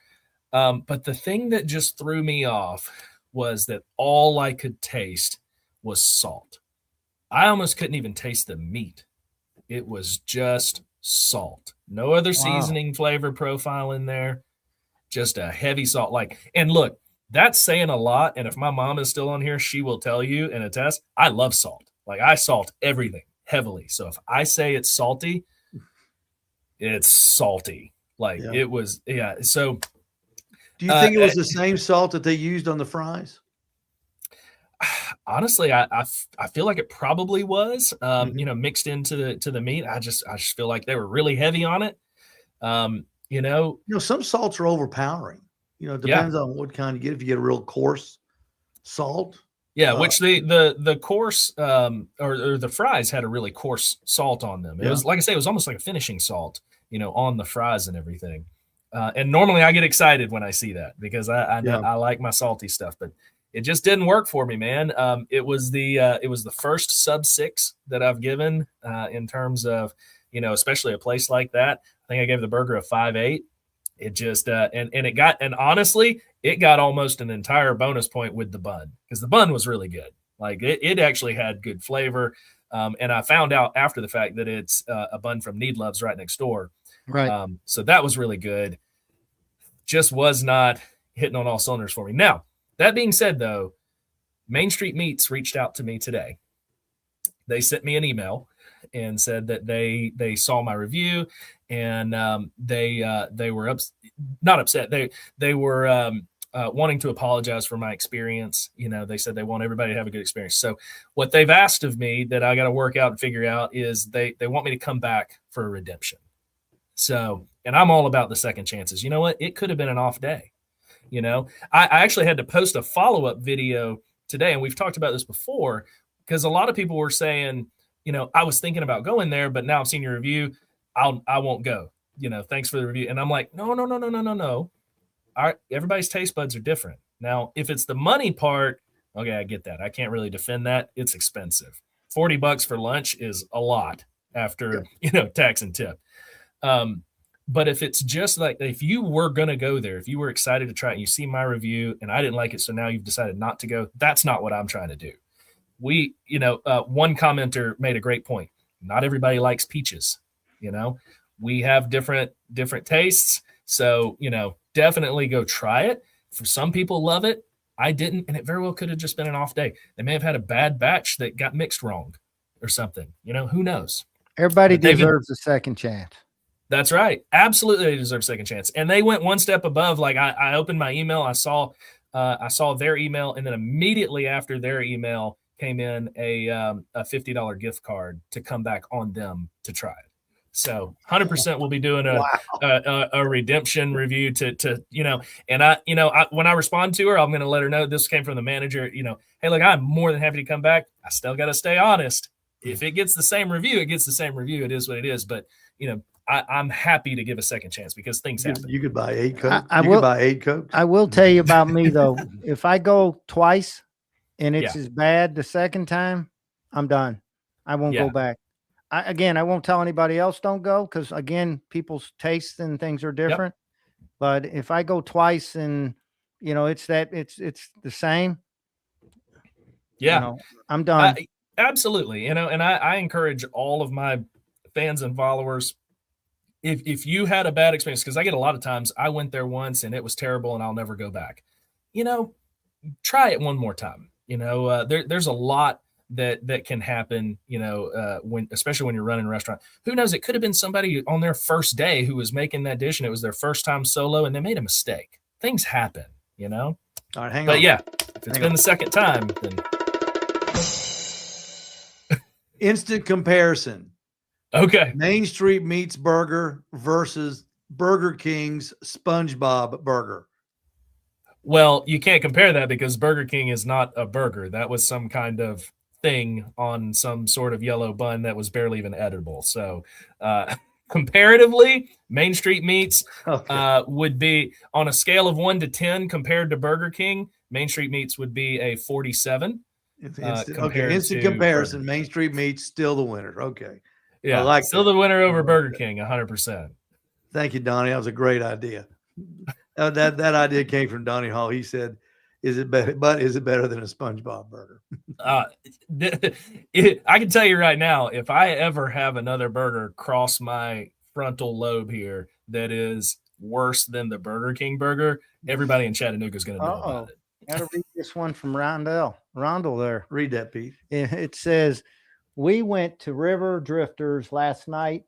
But the thing that just threw me off was that all I could taste was salt. I almost couldn't even taste the meat. It was just salt. No other seasoning flavor profile in there. Just a heavy salt. And look, that's saying a lot. And if my mom is still on here, she will tell you and attest, I love salt. Like, I salt everything heavily. So if I say it's salty, it's salty. Like, it was, yeah. So do you think it was the same salt that they used on the fries? Honestly, I feel like it probably was, mixed into the meat. I just feel like they were really heavy on it. Some salts are overpowering. It depends on what kind you get. If you get a real coarse salt. Yeah, which the coarse or the fries had a really coarse salt on them. It was, like I say, it was almost like a finishing salt, on the fries and everything. And normally I get excited when I see that because I like my salty stuff, but it just didn't work for me, man. It was the first sub-6 that I've given in terms of, especially a place like that. I think I gave the burger a 5.8. It just and honestly, it got almost an entire bonus point with the bun because the bun was really good. Like, it actually had good flavor. And I found out after the fact that it's a bun from Need Loves right next door. Right. So that was really good. Just was not hitting on all cylinders for me. Now, that being said, though, Main Street Meats reached out to me today. They sent me an email and said that they saw my review and they were not upset. They were wanting to apologize for my experience. They said they want everybody to have a good experience. So what they've asked of me that I got to work out and figure out is they want me to come back for a redemption. So, and I'm all about the second chances. You know what? It could have been an off day. I actually had to post a follow-up video today, and we've talked about this before, because a lot of people were saying, I was thinking about going there, but now I've seen your review. I won't go. Thanks for the review. And I'm like, no. All right, everybody's taste buds are different. Now, if it's the money part, okay, I get that. I can't really defend that. It's expensive. $40 for lunch is a lot after, tax and tip. But if it's just like, if you were going to go there, if you were excited to try it and you see my review and I didn't like it, so now you've decided not to go, that's not what I'm trying to do. One commenter made a great point. Not everybody likes peaches. We have different tastes. So, definitely go try it. For some people love it. I didn't. And it very well could have just been an off day. They may have had a bad batch that got mixed wrong or something, who knows? Everybody deserves a second chance. That's right. Absolutely. They deserve a second chance. And they went one step above. Like, I opened my email. I saw their email. And then immediately after their email came in a $50 gift card to come back on them to try it. So 100% we'll be doing a redemption review to and I when I respond to her, I'm going to let her know this came from the manager, hey, look, I'm more than happy to come back. I still got to stay honest. If it gets the same review, it gets the same review. It is what it is. But, I'm happy to give a second chance because things happen. You could buy 8 Cokes. You could buy 8 Cokes. I will tell you about me, though. If I go twice and it's as bad the second time, I'm done. I won't go back. I won't tell anybody else don't go because, again, people's tastes and things are different. Yep. But if I go twice and, it's the same. Yeah. I'm done. Absolutely. And I encourage all of my fans and followers, if you had a bad experience, because I get a lot of times, I went there once and it was terrible and I'll never go back. Try it one more time. There's a lot that can happen, especially when you're running a restaurant. Who knows? It could have been somebody on their first day who was making that dish and it was their first time solo and they made a mistake. Things happen, All right, hang on. But yeah, if it's been the second time, then instant comparison. Okay. Main Street Meats Burger versus Burger King's SpongeBob Burger. Well, you can't compare that because Burger King is not a burger. That was some kind of thing on some sort of yellow bun that was barely even edible. So comparatively, Main Street Meats would be on a scale of 1 to 10 compared to Burger King. Main Street Meats would be a 47. Instant comparison. Main Street Meats still the winner. Okay. Yeah, still the winner over Burger King, 100%. Thank you, Donnie. That was a great idea. That idea came from Donnie Hall. He said, Is it better? But is it better than a SpongeBob burger? I can tell you right now, if I ever have another burger cross my frontal lobe here that is worse than the Burger King burger, everybody in Chattanooga is going to know about it. Gotta read this one from Rondell there. Read that, Pete. It says, we went to River Drifters last night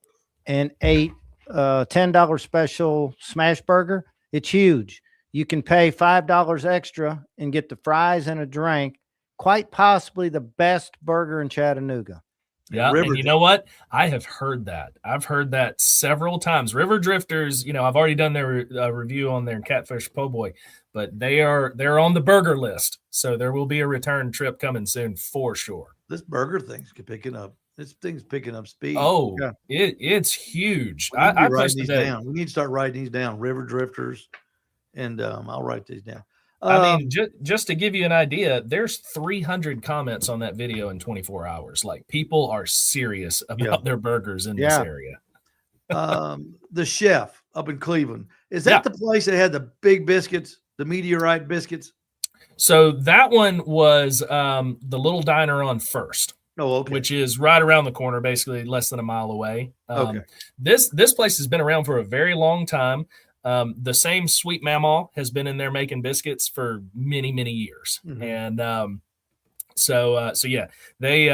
and ate a $10 special smash burger. It's huge. You can pay $5 extra and get the fries and a drink. Quite possibly the best burger in Chattanooga. Yeah, River and you know what? I have heard that. I've heard that several times. River Drifters, I've already done their review on their Catfish Po' Boy, but they're on the burger list. So there will be a return trip coming soon for sure. This burger thing's picking up. This thing's picking up speed. Oh, Yeah. it's huge. We need to be I writing posted these that. down. We need to start writing these down. River Drifters, and I'll write these down. I mean, just to give you an idea, there's 300 comments on that video in 24 hours. Like, people are serious about their burgers in this area. The Chef up in Cleveland, is that the place that had the big biscuits, the Meteorite biscuits? So that one was the Little Diner on First. Oh, okay. Which is right around the corner, basically less than a mile away. Okay. This place has been around for a very long time. The same Sweet Mama has been in there making biscuits for many, many years. Mhm. And so yeah, they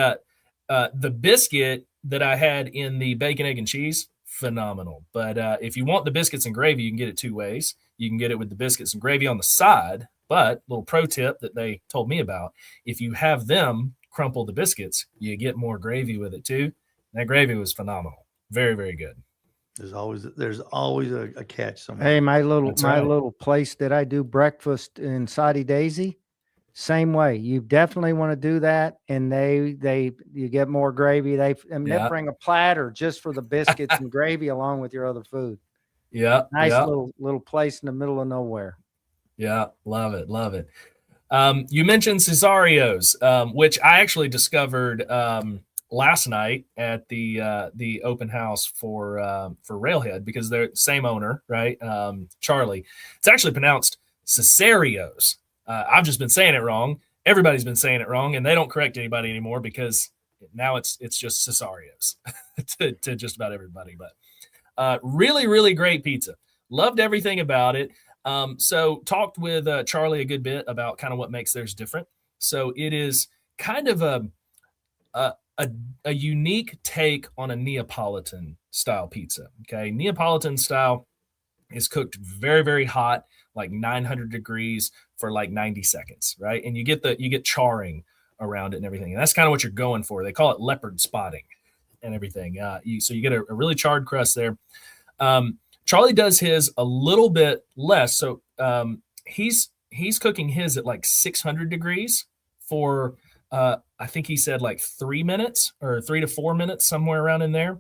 the biscuit that I had in the bacon, egg, and cheese, phenomenal. But if you want the biscuits and gravy, you can get it two ways. You can get it with the biscuits and gravy on the side. But little pro tip that they told me about: if you have them crumple the biscuits, you get more gravy with it too. That gravy was phenomenal. Very, very good. There's always a catch somewhere. Hey, my That's right. little place that I do breakfast in Soddy Daisy, same way. You definitely want to do that, and you get more gravy. They bring a platter just for the biscuits and gravy along with your other food. Yeah, Nice yeah, little place in the middle of nowhere. yeah. Love it, love it. You mentioned Cesario's, which I actually discovered last night at the open house for Railhead, because they're the same owner, right? Charlie. It's actually pronounced Cesario's. I've just been saying it wrong. Everybody's been saying it wrong, and they don't correct anybody anymore because now it's just Cesario's to just about everybody. But really, really great pizza. Loved everything about it. So talked with Charlie a good bit about kind of what makes theirs different. So it is kind of a unique take on a Neapolitan style pizza. Okay. Neapolitan style is cooked very, very hot, like 900 degrees for like 90 seconds. Right. And you get charring around it and everything. And that's kind of what you're going for. They call it leopard spotting and everything. So you get a really charred crust there. Charlie does his a little bit less. So he's cooking his at like 600 degrees for, I think he said like 3 minutes or 3 to 4 minutes, somewhere around in there.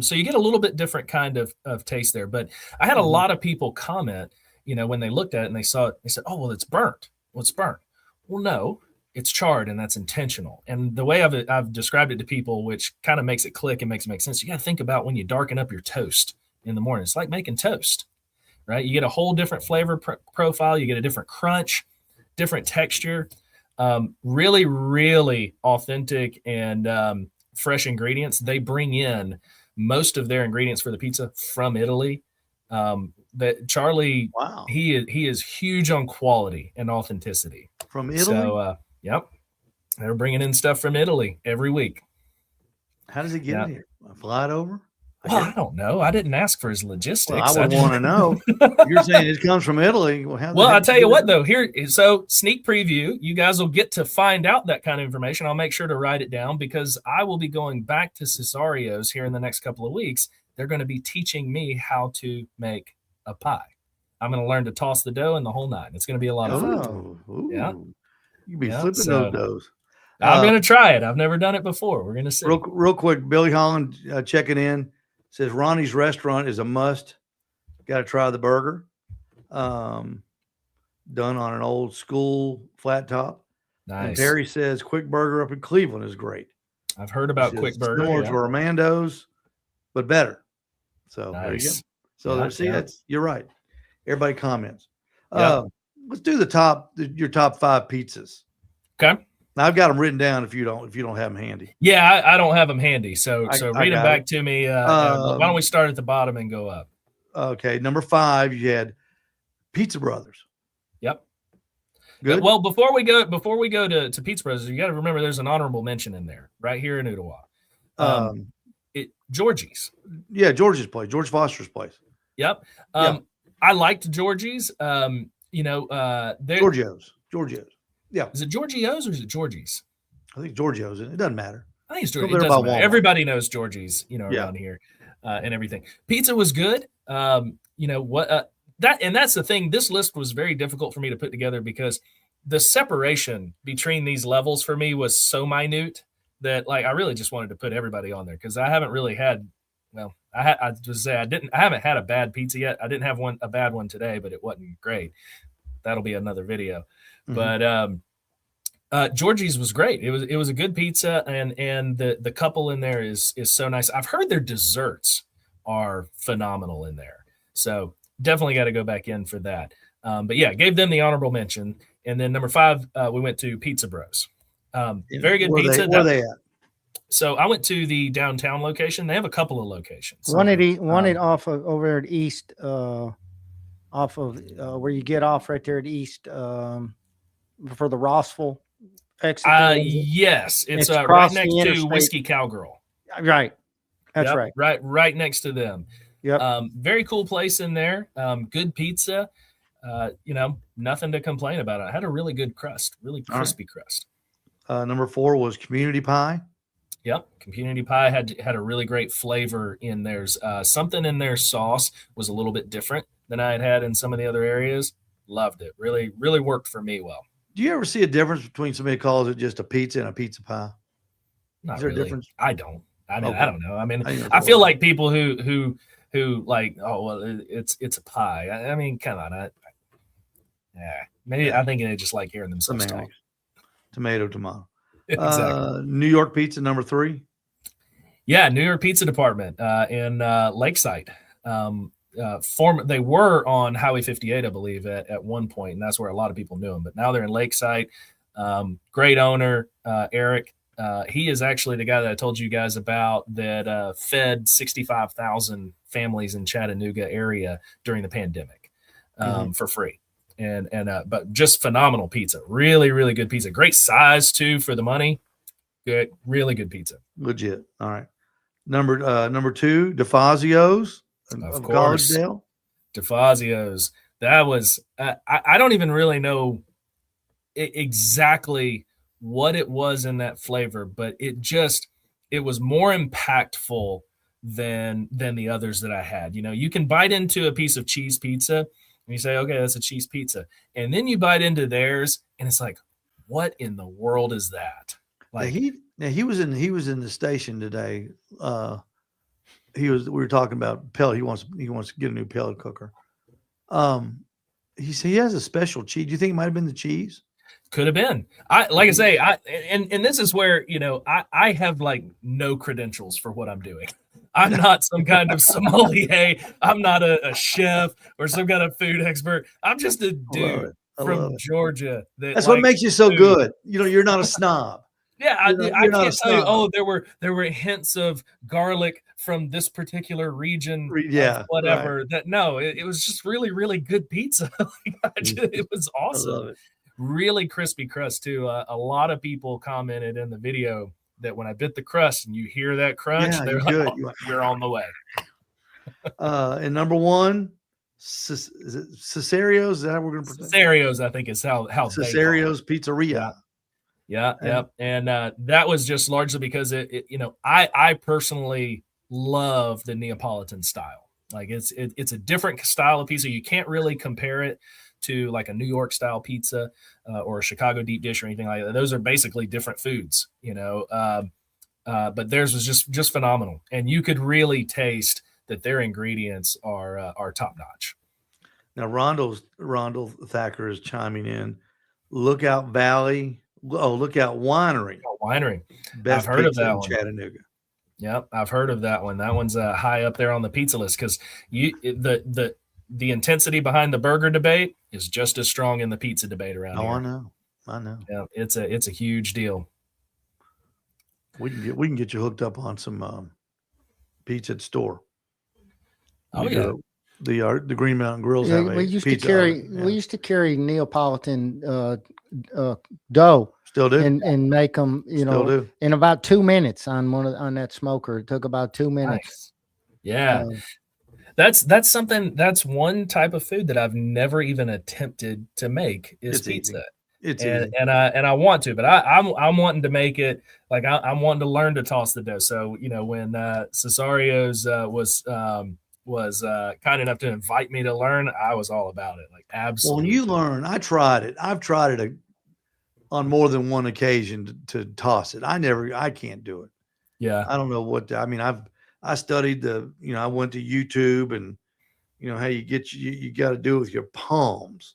So you get a little bit different kind of taste there. But I had a lot of people comment, when they looked at it and they saw it, they said, oh, well, it's burnt. Well, it's burnt. Well, no, it's charred, and that's intentional. And the way I've described it to people, which kind of makes it click and makes it make sense, you got to think about when you darken up your toast in the morning. It's like making toast, right? You get a whole different flavor profile. You get a different crunch, different texture. Really, really authentic and fresh ingredients. They bring in most of their ingredients for the pizza from Italy. That Charlie, Wow. he is huge on quality and authenticity. From Italy? So, yep, they're bringing in stuff from Italy every week. How does it get in here? Fly it over? Well, I don't know. I didn't ask for his logistics. Well, I would want to know. You're saying it comes from Italy. Well, I'll tell you what, though. So sneak preview. You guys will get to find out that kind of information. I'll make sure to write it down because I will be going back to Cesario's here in the next couple of weeks. They're going to be teaching me how to make a pie. I'm going to learn to toss the dough and the whole nine. It's going to be a lot of fun. Yeah. You'd be Yeah, flipping so- those doughs. I'm going to try it. I've never done it before. We're going to see. Real quick, Billy Holland checking in. Says Ronnie's restaurant is a must. Got to try the burger. Done on an old school flat top. And Nice. Perry says Quick Burger up in Cleveland is great. I've heard about Says Quick Burger. Similar yeah. to Armando's, but better. So there you go. Nice. So Yeah, see, yeah. you're right. Everybody comments. Yeah. let's do your top 5 pizzas. Okay. Now, I've got them written down if you don't have them handy. Yeah, I don't have them handy. So I read them got back it. to me. Why don't we start at the bottom and go up? Okay, number 5, you had Pizza Brothers. Yep. Good. Well, before we go to Pizza Brothers, you got to remember there's an honorable mention in there right here in Ottawa. Georgie's. Yeah, George's place, George Foster's place. Yep. Yep. I liked Georgie's. Giorgio's. Yeah, is it Giorgio's or is it Georgie's? I think Giorgio's. It doesn't matter. I think it's Over Georgie's. there It by doesn't matter. Walmart. Everybody knows Georgie's, Yeah. around here, and everything. Pizza was good. That's the thing. This list was very difficult for me to put together because the separation between these levels for me was so minute that I really just wanted to put everybody on there because I haven't really had. Well, I haven't had a bad pizza yet. I didn't have a bad one today, but it wasn't great. That'll be another video. Mhm. But Georgie's was great. It was a good pizza, and the couple in there is so nice. I've heard their desserts are phenomenal in there, so definitely got to go back in for that. But yeah, gave them the honorable mention, and then number 5, we went to Pizza Bros. Very good pizza. Where are they at? So I went to the downtown location. They have a couple of locations. One off of over there at East, off of where you get off right there at East, for the Rossville exit. Yes, it's right across next the to interstate. Whiskey Cowgirl. Right. That's Yep, right. right next to them. Yep. Very cool place in there. Good pizza. Nothing to complain about. I had a really good crust, really crispy crust. Number 4 was Community Pie. Yep, Community Pie had a really great flavor in theirs. Something in their sauce was a little bit different than I had in some of the other areas. Loved it. Really, really worked for me well. Do you ever see a difference between somebody calls it just a pizza and a pizza pie? Not Is there a really. difference? I don't. I mean, Okay. I don't know. I mean, I know I feel what- like people who like, oh well, it's a pie. I mean, come on. Maybe I think they just like hearing themselves talk. Semantics. Tomato. Exactly. New York Pizza number 3. Yeah, New York Pizza Department in Lakeside. They were on Highway 58, I believe, at one point, and that's where a lot of people knew them. But now they're in Lakeside. Great owner, Eric. He is actually the guy that I told you guys about that fed 65,000 families in Chattanooga area during the pandemic for free. But just phenomenal pizza. Really, really good pizza. Great size too for the money. Good, really good pizza. Legit. All right. Number 2, DeFazio's Of course. Collegedale. DeFazio's. That was I don't even really know exactly what it was in that flavor, but it was more impactful than the others that I had. You can bite into a piece of cheese pizza and you say, okay, that's a cheese pizza. And then you bite into theirs and it's like, what in the world is that? Like he was in the station today. We were talking about pellet. He wants to get a new pellet cooker. He said he has a special cheese. Do you think it might have been the cheese? Could have been. And this is where, I have like no credentials for what I'm doing. I'm not some kind of sommelier. I'm not a chef or some kind of food expert. I'm just a dude from Georgia. That's what makes you so good. You're not a snob. Yeah, I You're not can't a tell you. snob. Oh, there were hints of garlic from this particular region. Yeah, whatever. Right. It was just really, really good pizza. It was awesome. I love it. Really crispy crust too. A lot of people commented in the video that when I bit the crust and you hear that crunch, they're like, oh, you're on the way. And number 1, is it Cesario's? Is that how we're going to pronounce it? Cesario's, I think is how Cesario's Pizzeria. Yeah. And that was just largely because I personally love the Neapolitan style. Like it's a different style of pizza. You can't really compare it to like a New York style pizza or a Chicago deep dish or anything like that. Those are basically different foods, but theirs was just phenomenal. And you could really taste that their ingredients are top notch. Now Rondell Thacker is chiming in. Lookout Valley. Oh, Lookout Winery. Winery. Best I've heard of pizza that in one. Chattanooga. Yep, I've heard of that one. That one's high up there on the pizza list because the intensity behind the burger debate is just as strong in the pizza debate around here. I know. Yeah, it's a huge deal. We can get you hooked up on some pizza at the store. Oh yeah. The Green Mountain Grills Yeah, have a we used to pizza carry oven, yeah. we used to carry Neapolitan dough Still do. and make them, Still do. in about 2 minutes on that smoker. It took about 2 minutes. Nice. Yeah. That's something, that's one type of food that I've never even attempted to make is It's easy. pizza. It's And easy. I want to, but I'm wanting to make it. Like I'm wanting to learn to toss the dough. So when Cesario's was kind enough to invite me to learn, I was all about it. Like Well, absolutely. when you learn, I tried it. I've tried it on more than one occasion to toss it. I can't do it. Yeah. I don't know I studied I went to YouTube and how you got to do it with your palms.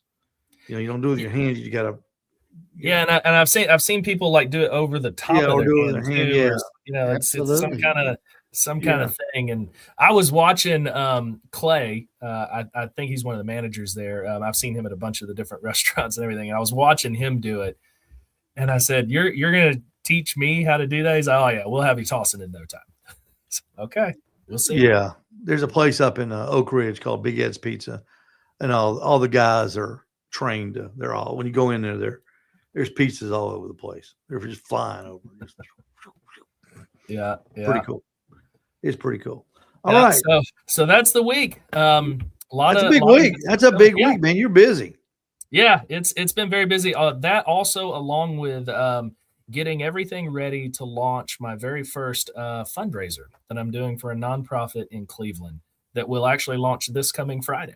You don't do it with your hands. You got to. Yeah, and I've seen people like do it over the top Yeah, of or their do it with hand their hand, too, yeah. or, it's some Absolutely. kind of thing. And I was watching Clay. I think he's one of the managers there. I've seen him at a bunch of the different restaurants and everything. And I was watching him do it, and I said, "You're gonna teach me how to do that?" He's like, "Oh yeah, we'll have you tossing in no time." So, okay, we'll see. Yeah, there's a place up in Oak Ridge called Big Ed's Pizza, and all the guys are trained. They're all when you go in there's pizzas all over the place. They're just flying over. Yeah. Pretty cool. It's pretty cool. All Yeah, right, So that's the week. That's a big week. That's a big week, man. You're busy. Yeah, it's been very busy. That also, along with getting everything ready to launch my very first fundraiser that I'm doing for a nonprofit in Cleveland that will actually launch this coming Friday.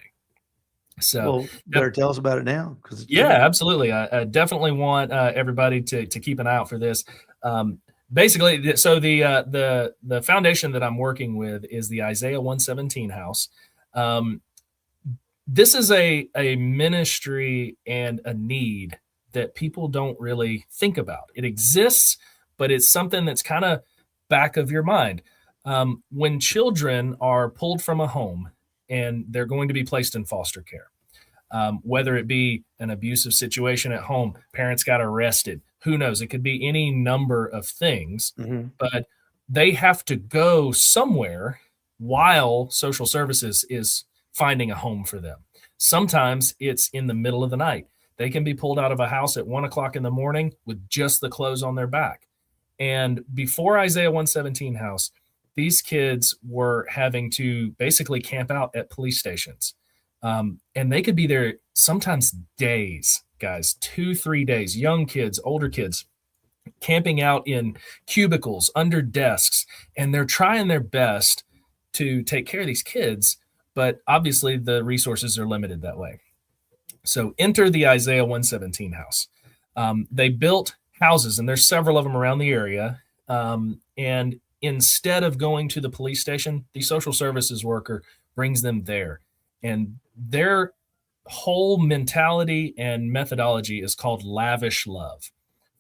So, Well, better tell us about it now, because yeah, absolutely. I definitely want everybody to keep an eye out for this. Basically, so the foundation that I'm working with is the Isaiah 117 House. This is a ministry and a need that people don't really think about. It exists, but it's something that's kind of back of your mind. When children are pulled from a home and they're going to be placed in foster care, whether it be an abusive situation at home, parents got arrested, who knows? It could be any number of things, but they have to go somewhere while social services is finding a home for them. Sometimes it's in the middle of the night. They can be pulled out of a house at 1:00 in the morning with just the clothes on their back. And before Isaiah 117 House, these kids were having to basically camp out at police stations. And they could be there sometimes days, guys, 2-3 days, young kids, older kids, camping out in cubicles under desks. And they're trying their best to take care of these kids, but obviously the resources are limited that way. So enter the Isaiah 117 House. They built houses, and there's several of them around the area. And instead of going to the police station, the social services worker brings them there. And their whole mentality and methodology is called lavish love.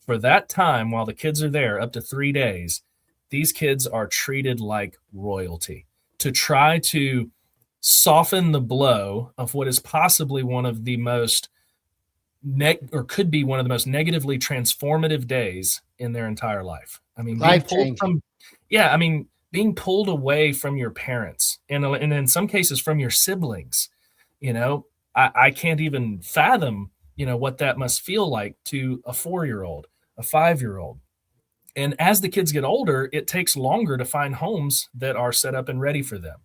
For that time, while the kids are there, up to 3 days, these kids are treated like royalty to try to soften the blow of what is possibly one of the most could be one of the most negatively transformative days in their entire life. I mean, being pulled away from your parents and in some cases from your siblings, I can't even fathom, what that must feel like to a 4-year-old, a 5-year-old. And as the kids get older, it takes longer to find homes that are set up and ready for them.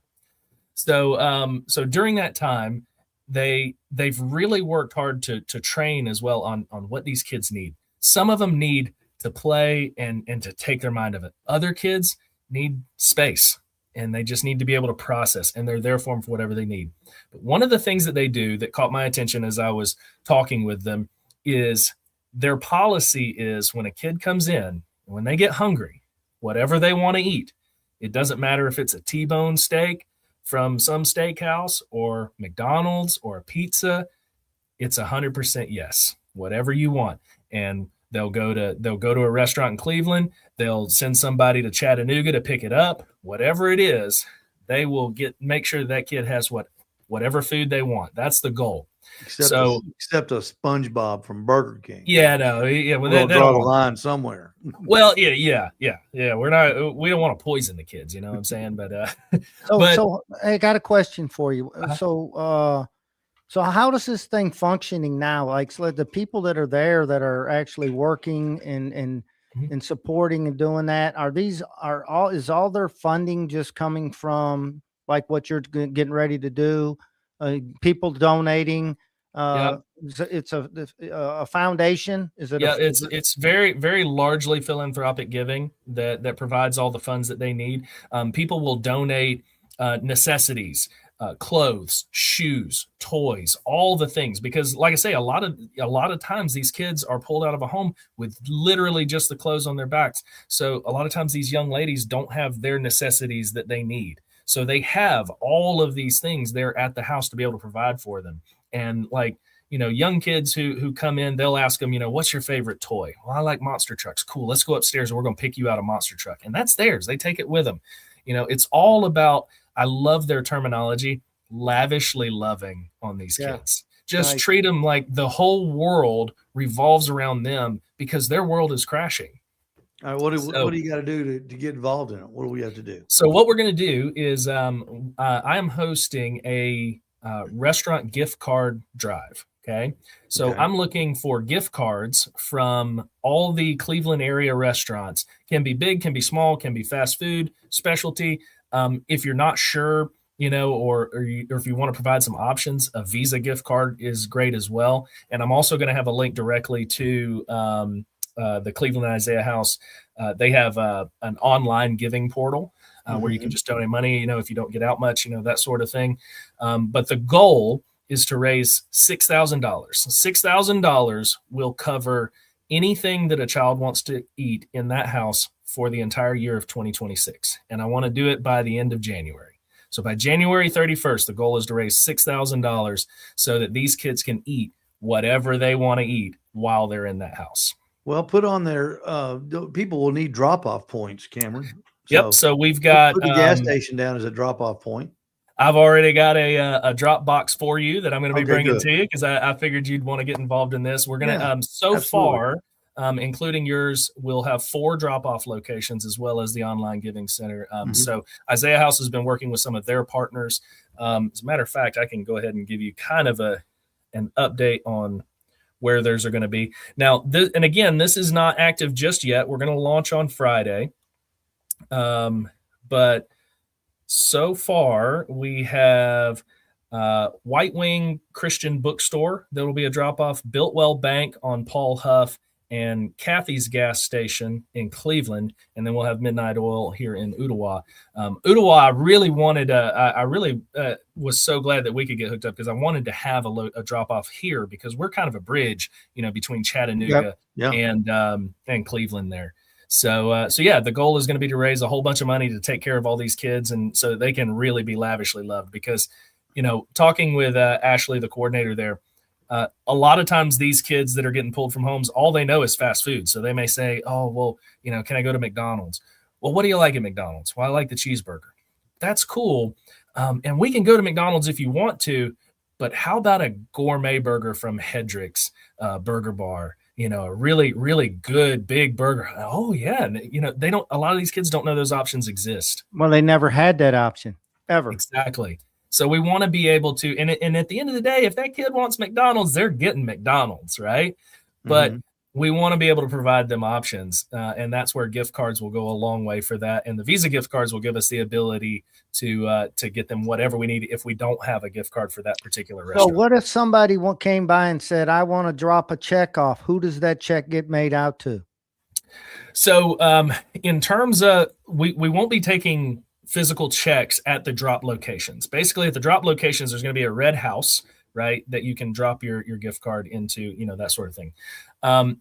So during that time, they've really worked hard to train as well on what these kids need. Some of them need to play and to take their mind of it. Other kids need space, and they just need to be able to process, and they're there for them for whatever they need. But one of the things that they do that caught my attention as I was talking with them is their policy is when a kid comes in, when they get hungry, whatever they want to eat, it doesn't matter if it's a T-bone steak from some steakhouse or McDonald's or a pizza, it's 100% yes, whatever you want. And they'll go to a restaurant in Cleveland, they'll send somebody to Chattanooga to pick it up, whatever it is, they will make sure that kid has whatever food they want. That's the goal. Except a SpongeBob from Burger King. Yeah, no, yeah. Well, We'll draw the line somewhere. Well, yeah. We don't want to poison the kids, you know what I'm saying? But So I got a question for you. So how does this thing functioning now? Like, so the people that are there that are actually working and supporting and doing that, is all their funding just coming from like what you're getting ready to do? People donating. It's a foundation. Is it? Yeah, it's very, very largely philanthropic giving that provides all the funds that they need. People will donate necessities, clothes, shoes, toys, all the things, because like I say, a lot of times these kids are pulled out of a home with literally just the clothes on their backs. So a lot of times these young ladies don't have their necessities that they need. So they have all of these things there at the house to be able to provide for them. And like, you know, young kids who come in, they'll ask them, you know, what's your favorite toy? Well, I like monster trucks. Cool. Let's go upstairs and we're going to pick you out a monster truck. And that's theirs. They take it with them. You know, it's all about, I love their terminology, lavishly loving on these kids. Just treat them like the whole world revolves around them because their world is crashing. All right, what do you got to do to get involved in it? What do we have to do? So what we're going to do is I am hosting a restaurant gift card drive. Okay. So I'm looking for gift cards from all the Cleveland area restaurants. Can be big, can be small, can be fast food, specialty. If you're not sure, you know, or if you want to provide some options, a Visa gift card is great as well. And I'm also going to have a link directly to the Cleveland Isaiah House. They have an online giving portal where you can just donate money, you know, if you don't get out much, you know, that sort of thing. But the goal is to raise $6,000. $6,000 will cover anything that a child wants to eat in that house for the entire year of 2026. And I want to do it by the end of January. So by January 31st, the goal is to raise $6,000 so that these kids can eat whatever they want to eat while they're in that house. Well, put on there, people will need drop-off points, Cameron. Yep. So we've got put the gas station down as a drop-off point. I've already got a drop box for you that I'm going to be bringing good. to you because I figured you'd want to get involved in this. We're going to, far, including yours, we'll have 4 drop-off locations as well as the online giving center. So Isaiah House has been working with some of their partners. As a matter of fact, I can go ahead and give you kind of an update on where theirs are going to be. Now, and again, this is not active just yet. We're going to launch on Friday. But so far, we have White Wing Christian Bookstore. There will be a drop-off. Biltwell Bank on Paul Huff and Kathy's Gas Station in Cleveland. And then we'll have Midnight Oil here in Ooltewah. Ooltewah, I really wanted I really was so glad that we could get hooked up because I wanted to have a drop-off here because we're kind of a bridge, you know, between Chattanooga and Cleveland there. So yeah, the goal is going to be to raise a whole bunch of money to take care of all these kids and so they can really be lavishly loved because, you know, talking with Ashley, the coordinator there, a lot of times these kids that are getting pulled from homes, all they know is fast food. So they may say, oh, well, you know, can I go to McDonald's? Well, what do you like at McDonald's? Well, I like the cheeseburger. That's cool. And we can go to McDonald's if you want to, but how about a gourmet burger from Hedrick's Burger Bar? You know, a really, really good big burger. Oh yeah. And, you know, a lot of these kids don't know those options exist. Well, they never had that option ever. Exactly. So we want to be able to, and at the end of the day, if that kid wants McDonald's, they're getting McDonald's, right? But we want to be able to provide them options. And that's where gift cards will go a long way for that. And the Visa gift cards will give us the ability to get them whatever we need if we don't have a gift card for that particular restaurant. So what if somebody came by and said, I want to drop a check off? Who does that check get made out to? So in terms of, we won't be taking physical checks at the drop locations. Basically, at the drop locations, there's going to be a red house, right, that you can drop your gift card into, you know, that sort of thing.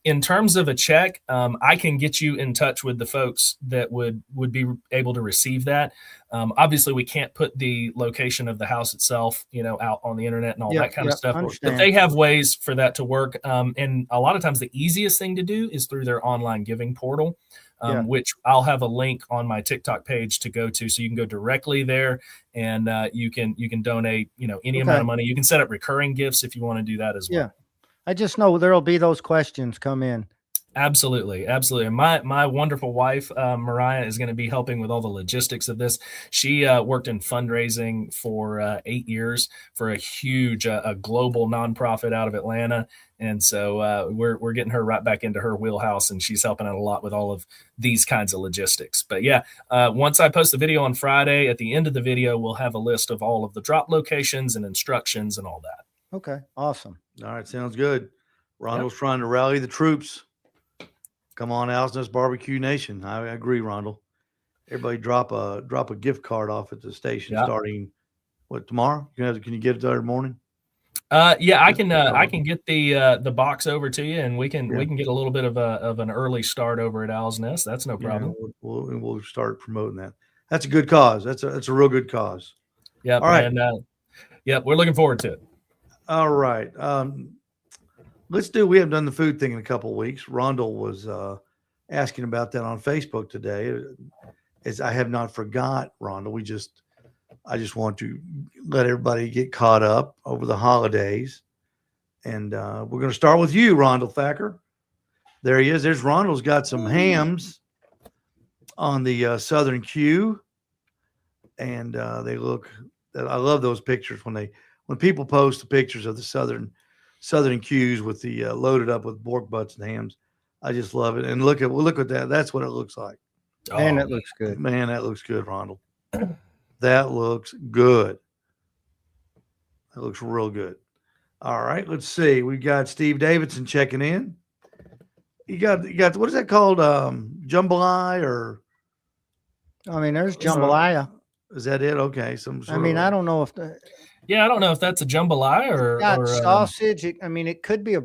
In terms of a check, I can get you in touch with the folks that would be able to receive that. Obviously, we can't put the location of the house itself, you know, out on the internet and all that kind of stuff. But they have ways for that to work. And a lot of times, the easiest thing to do is through their online giving portal. Yeah. which I'll have a link on my TikTok page to go to, so you can go directly there, and you can donate, any amount Okay. of money. You can set up recurring gifts if you want to do that as well. Yeah. I just know there'll be those questions come in. Absolutely, absolutely. And my wonderful wife, Mariah, is going to be helping with all the logistics of this. She worked in fundraising for 8 years for a huge, a global nonprofit out of Atlanta, and so we're getting her right back into her wheelhouse, and she's helping out a lot with all of these kinds of logistics. But yeah, once I post the video on Friday, at the end of the video, we'll have a list of all of the drop locations and instructions and all that. Okay. Awesome. All right, sounds good. Rondell's trying to rally the troops. Come on, Owl's Nest Barbecue Nation. I agree, Rondell. Everybody drop a gift card off at the station starting tomorrow? Can you get it there morning? Yeah, I can get the box over to you, and we can get a little bit of an early start over at Owl's Nest. That's no problem. Yeah, we'll start promoting that. That's a good cause. That's a real good cause. Yeah. All right. And we're looking forward to it. All right. We haven't done the food thing in a couple of weeks. Rondell was asking about that on Facebook today. As I have not forgot, Rondell. I just want to let everybody get caught up over the holidays. And we're going to start with you, Rondell Thacker. There he is. There's Rondell's got some hams on the Southern Q. And they look, I love those pictures when people post the pictures of the Southern Q's with the loaded up with pork butts and hams. I just love it. And look at that. That's what it looks like. Man, that looks good. Man, that looks good, Rondell. That looks good. That looks real good. All right, let's see. We got Steve Davidson checking in. You got what is that called? Jambalaya or? I mean, there's jambalaya. Is that it? Okay. I don't know if I don't know if that's a jambalaya or sausage. It could be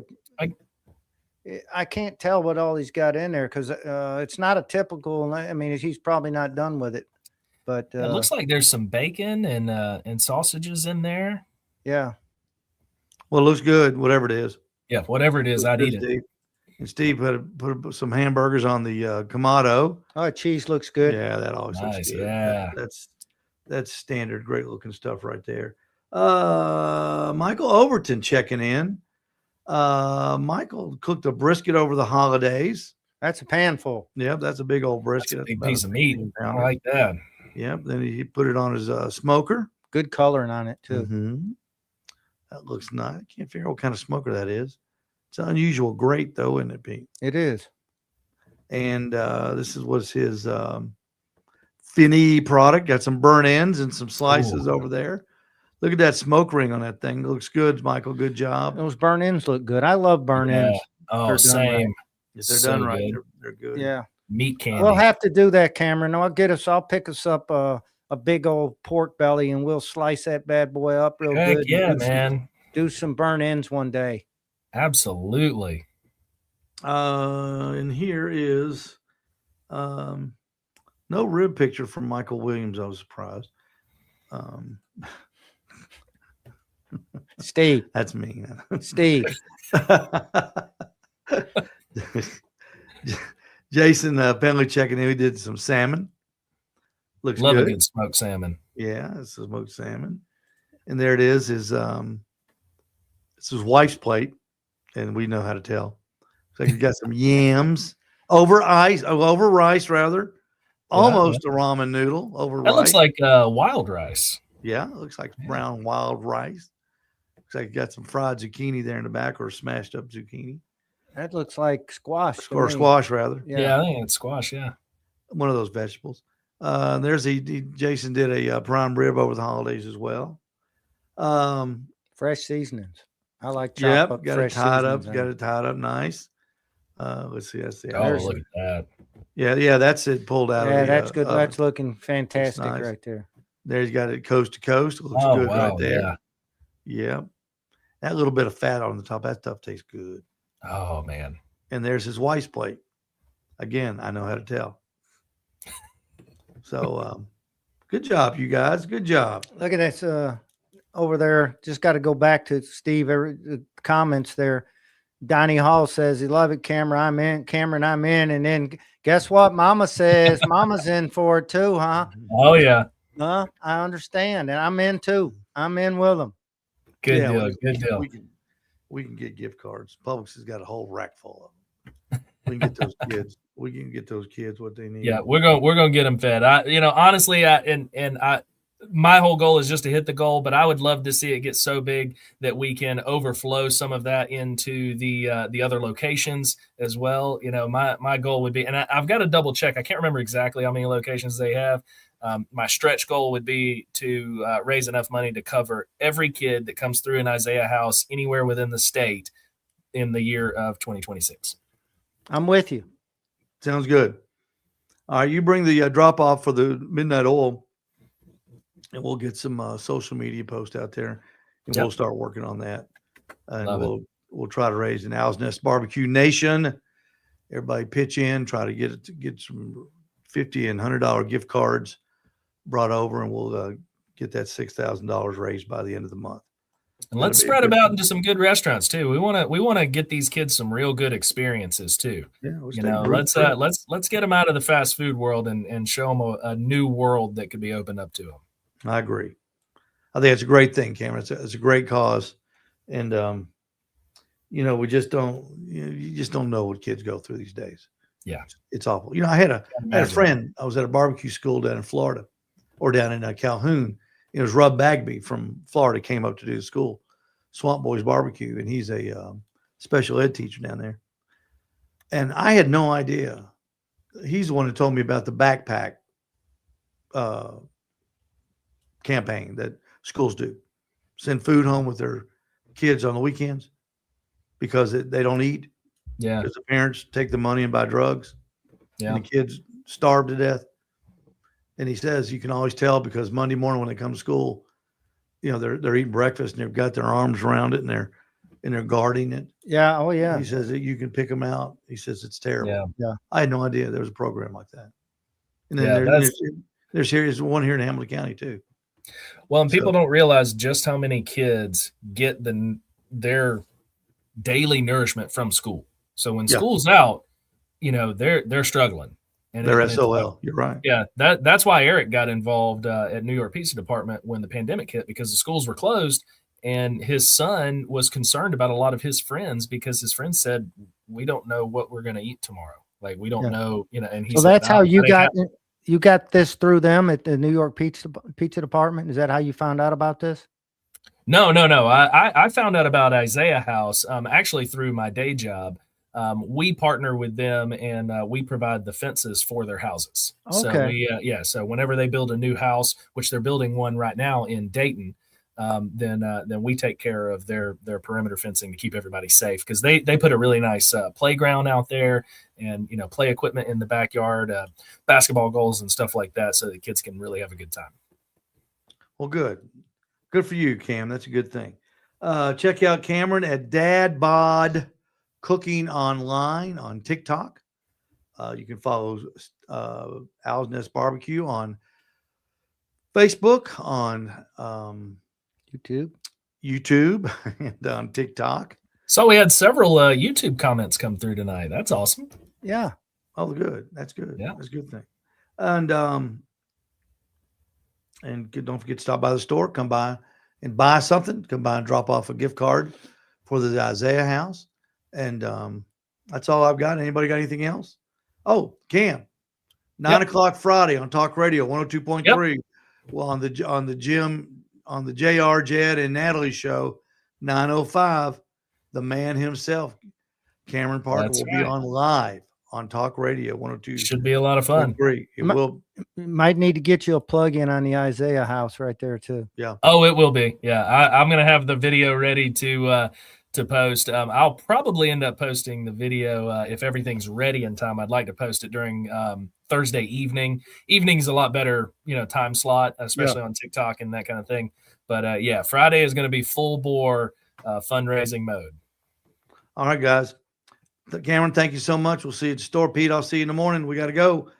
I can't tell what all he's got in there because it's not a typical. He's probably not done with it, but it looks like there's some bacon and sausages in there. Yeah. Well, it looks good. Whatever it is. Yeah, whatever it is, I'd eat it. And Steve put some hamburgers on the Kamado. Oh, cheese looks good. Yeah, that always Nice, looks good. yeah. That's standard, great looking stuff right there. Michael Overton checking in. Michael cooked a brisket over the holidays. That's a pan full. Yep, that's a big old brisket. That's a big piece of meat. I like that. Yep. Then he put it on his smoker. Good coloring on it too. Mm-hmm. That looks nice. I can't figure out what kind of smoker that is. It's an unusual grate, though, isn't it, Pete? It is. And this was his Finney product. Got some burnt ends and some slices over there. Look at that smoke ring on that thing. It looks good, Michael. Good job. Those burnt ends look good. I love burnt ends. Oh, same. If they're done right, they're good. Yeah. Meat candy. We'll have to do that, Cameron. I'll pick us up a big old pork belly and we'll slice that bad boy up real good. Yeah, man. Do some burnt ends one day. Absolutely. And here is no rib picture from Michael Williams. I was surprised. Steve. That's me. Steve. Jason Penley checking in. We did some salmon. Looks Love good. a good smoked salmon. Yeah, it's a smoked salmon. And there it is. It's his wife's plate, and we know how to tell. So you got some yams over rice, rather. Almost a ramen noodle over rice. That looks like wild rice. Yeah, it looks like brown wild rice. Looks like you got some fried zucchini there in the back, or smashed up zucchini. That looks like squash. Or squash, rather. Yeah, I think it's squash. Yeah, one of those vegetables. Jason did a prime rib over the holidays as well. Fresh seasonings. I like got fresh it tied up. seasonings. Got it tied up nice. Let's see. That's the look at that. Yeah, that's it pulled out. Yeah, of the, that's good. That's looking fantastic nice. right there. There, he's got it coast to coast. It looks good right there. Yeah. That little bit of fat on the top, that stuff tastes good. Oh man. And there's his wife's plate. Again, I know how to tell. So good job, you guys. Good job. Look at this over there. Just got to go back to Steve. The comments there. Donnie Hall says he love it. Cameron, I'm in. And then guess what? Mama says Mama's in for it too, huh? Oh yeah, I understand. And I'm in too. I'm in with them. good Yeah, deal, good deal. We can get gift cards. Publix has got a whole rack full of them. We can get those kids. We can get those kids what they need. Yeah, we're gonna get them fed. Honestly, my whole goal is just to hit the goal, but I would love to see it get so big that we can overflow some of that into the other locations as well. My goal would be, and I've got to double check. I can't remember exactly how many locations they have. My stretch goal would be to raise enough money to cover every kid that comes through an Isaiah house anywhere within the state in the year of 2026. I'm with you. Sounds good. All right, you bring the drop off for the midnight oil, and we'll get some social media posts out there, and we'll start working on that. And we'll try to raise an Owl's Nest Barbecue Nation. Everybody pitch in, try to get some $50 and $100 gift cards brought over, and we'll get that $6,000 raised by the end of the month. And let's spread them out into some good restaurants too. We want to get these kids some real good experiences too. Yeah, let's get them out of the fast food world and show them a new world that could be opened up to them. I agree. I think it's a great thing, Cameron. It's a great cause, and we just don't. You just don't know what kids go through these days. Yeah, it's awful. I had a friend. I was at a barbecue school down in Florida, or down in Calhoun. It was Rob Bagby from Florida came up to do the school, Swamp Boys Barbecue, and he's a special ed teacher down there. And I had no idea. He's the one who told me about the backpack campaign that schools do. Send food home with their kids on the weekends because they don't eat. Yeah. Because the parents take the money and buy drugs. Yeah. And the kids starve to death. And he says you can always tell because Monday morning when they come to school, they're eating breakfast and they've got their arms around it and they're guarding it. Yeah. Oh yeah. He says that you can pick them out. He says it's terrible. Yeah. I had no idea there was a program like that. And then there's one here in Hamilton County too. Well, and people don't realize just how many kids get their daily nourishment from school. So when school's out, they're struggling. And they're SOL. You're right. Yeah, that's why Eric got involved at New York Pizza Department when the pandemic hit, because the schools were closed, and his son was concerned about a lot of his friends because his friends said, "We don't know what we're going to eat tomorrow. Like we don't know." And he. So that's how you got this through them at the New York Pizza Department. Is that how you found out about this? No. I found out about Isaiah House actually through my day job. We partner with them and we provide the fences for their houses. Okay. So so whenever they build a new house, which they're building one right now in Dayton, then we take care of their perimeter fencing to keep everybody safe, because they put a really nice playground out there and play equipment in the backyard, basketball goals and stuff like that, so the kids can really have a good time. Well, good for you, Cam. That's a good thing. Check out Cameron at Dad Bod Cooking Online on TikTok. You can follow Owl's Nest Barbecue on Facebook, on YouTube, and on TikTok. So we had several YouTube comments come through tonight. That's awesome. Yeah. Oh, good. That's good. Yeah. That's a good thing. And don't forget to stop by the store. Come by and buy something. Come by and drop off a gift card for the Isaiah House. And that's all I've got. Anybody got anything else? Oh, Cam, 9 o'clock Friday on Talk Radio 102.3. Yep. Well, on the JR, Jed, and Natalie show, 9:05, the man himself, Cameron Parker, will be on live on Talk Radio 102. Should be a lot of fun. Great. It will. Might need to get you a plug in on the Isaiah House right there too. Yeah. Oh, it will be. Yeah, I'm gonna have the video ready to post. I'll probably end up posting the video if everything's ready in time. I'd like to post it during Thursday evening. Evening's a lot better, time slot, especially on TikTok and that kind of thing. But Friday is going to be full bore fundraising mode. All right, guys. Cameron, thank you so much. We'll see you at the store. Pete, I'll see you in the morning. We got to go.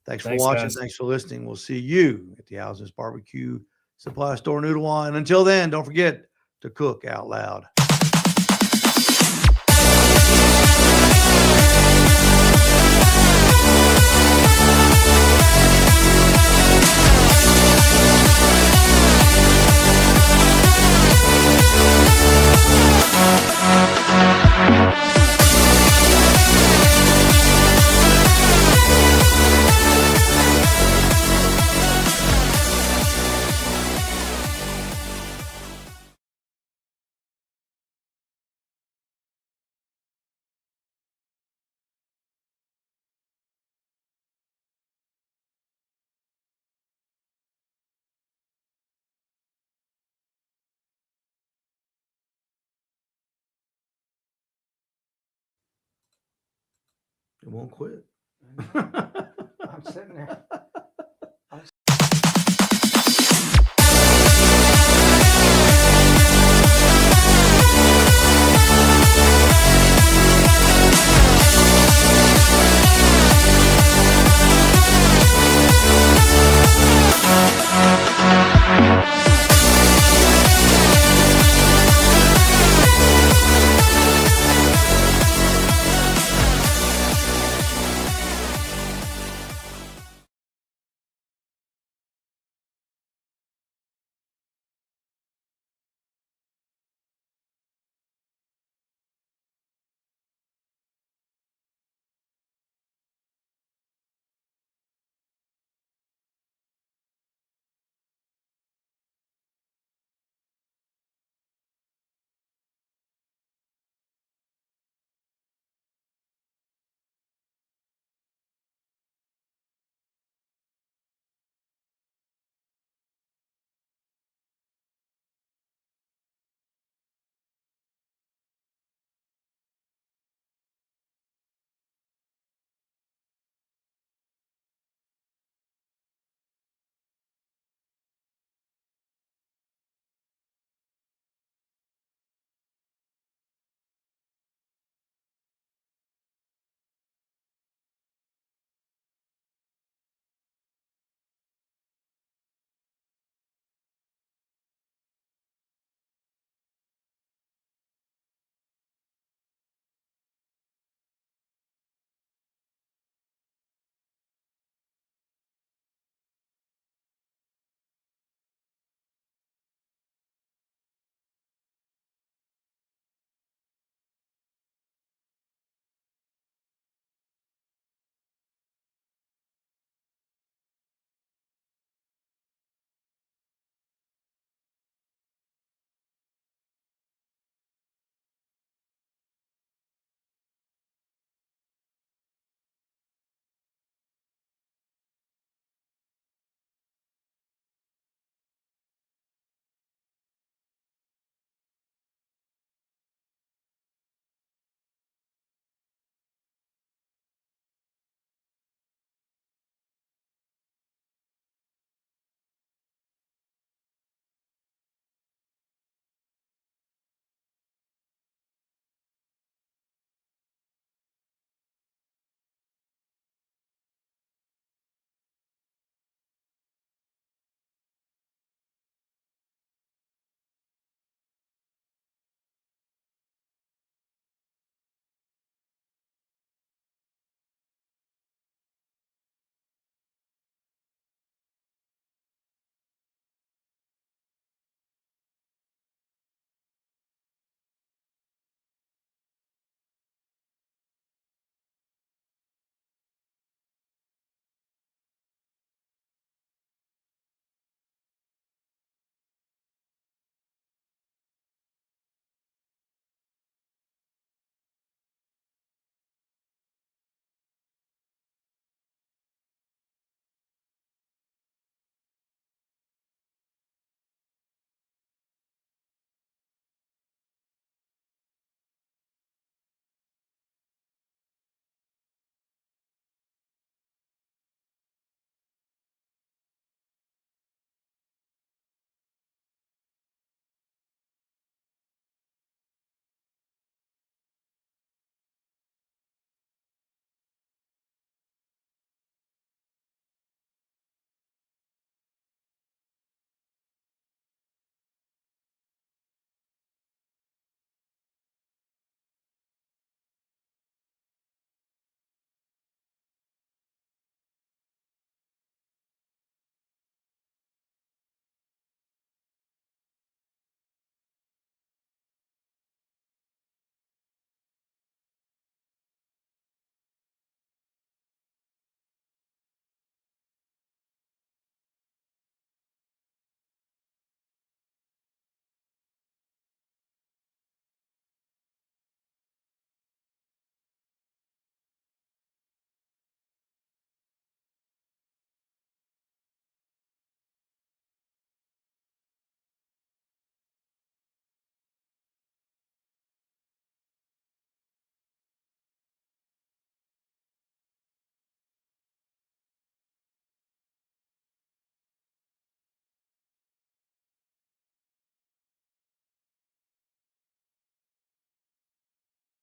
Thanks for watching. Guys. Thanks for listening. We'll see you at the Owl's Nest Barbecue Supply Store Noodle Wine. And until then, don't forget to cook out loud. It won't quit. I'm sitting there.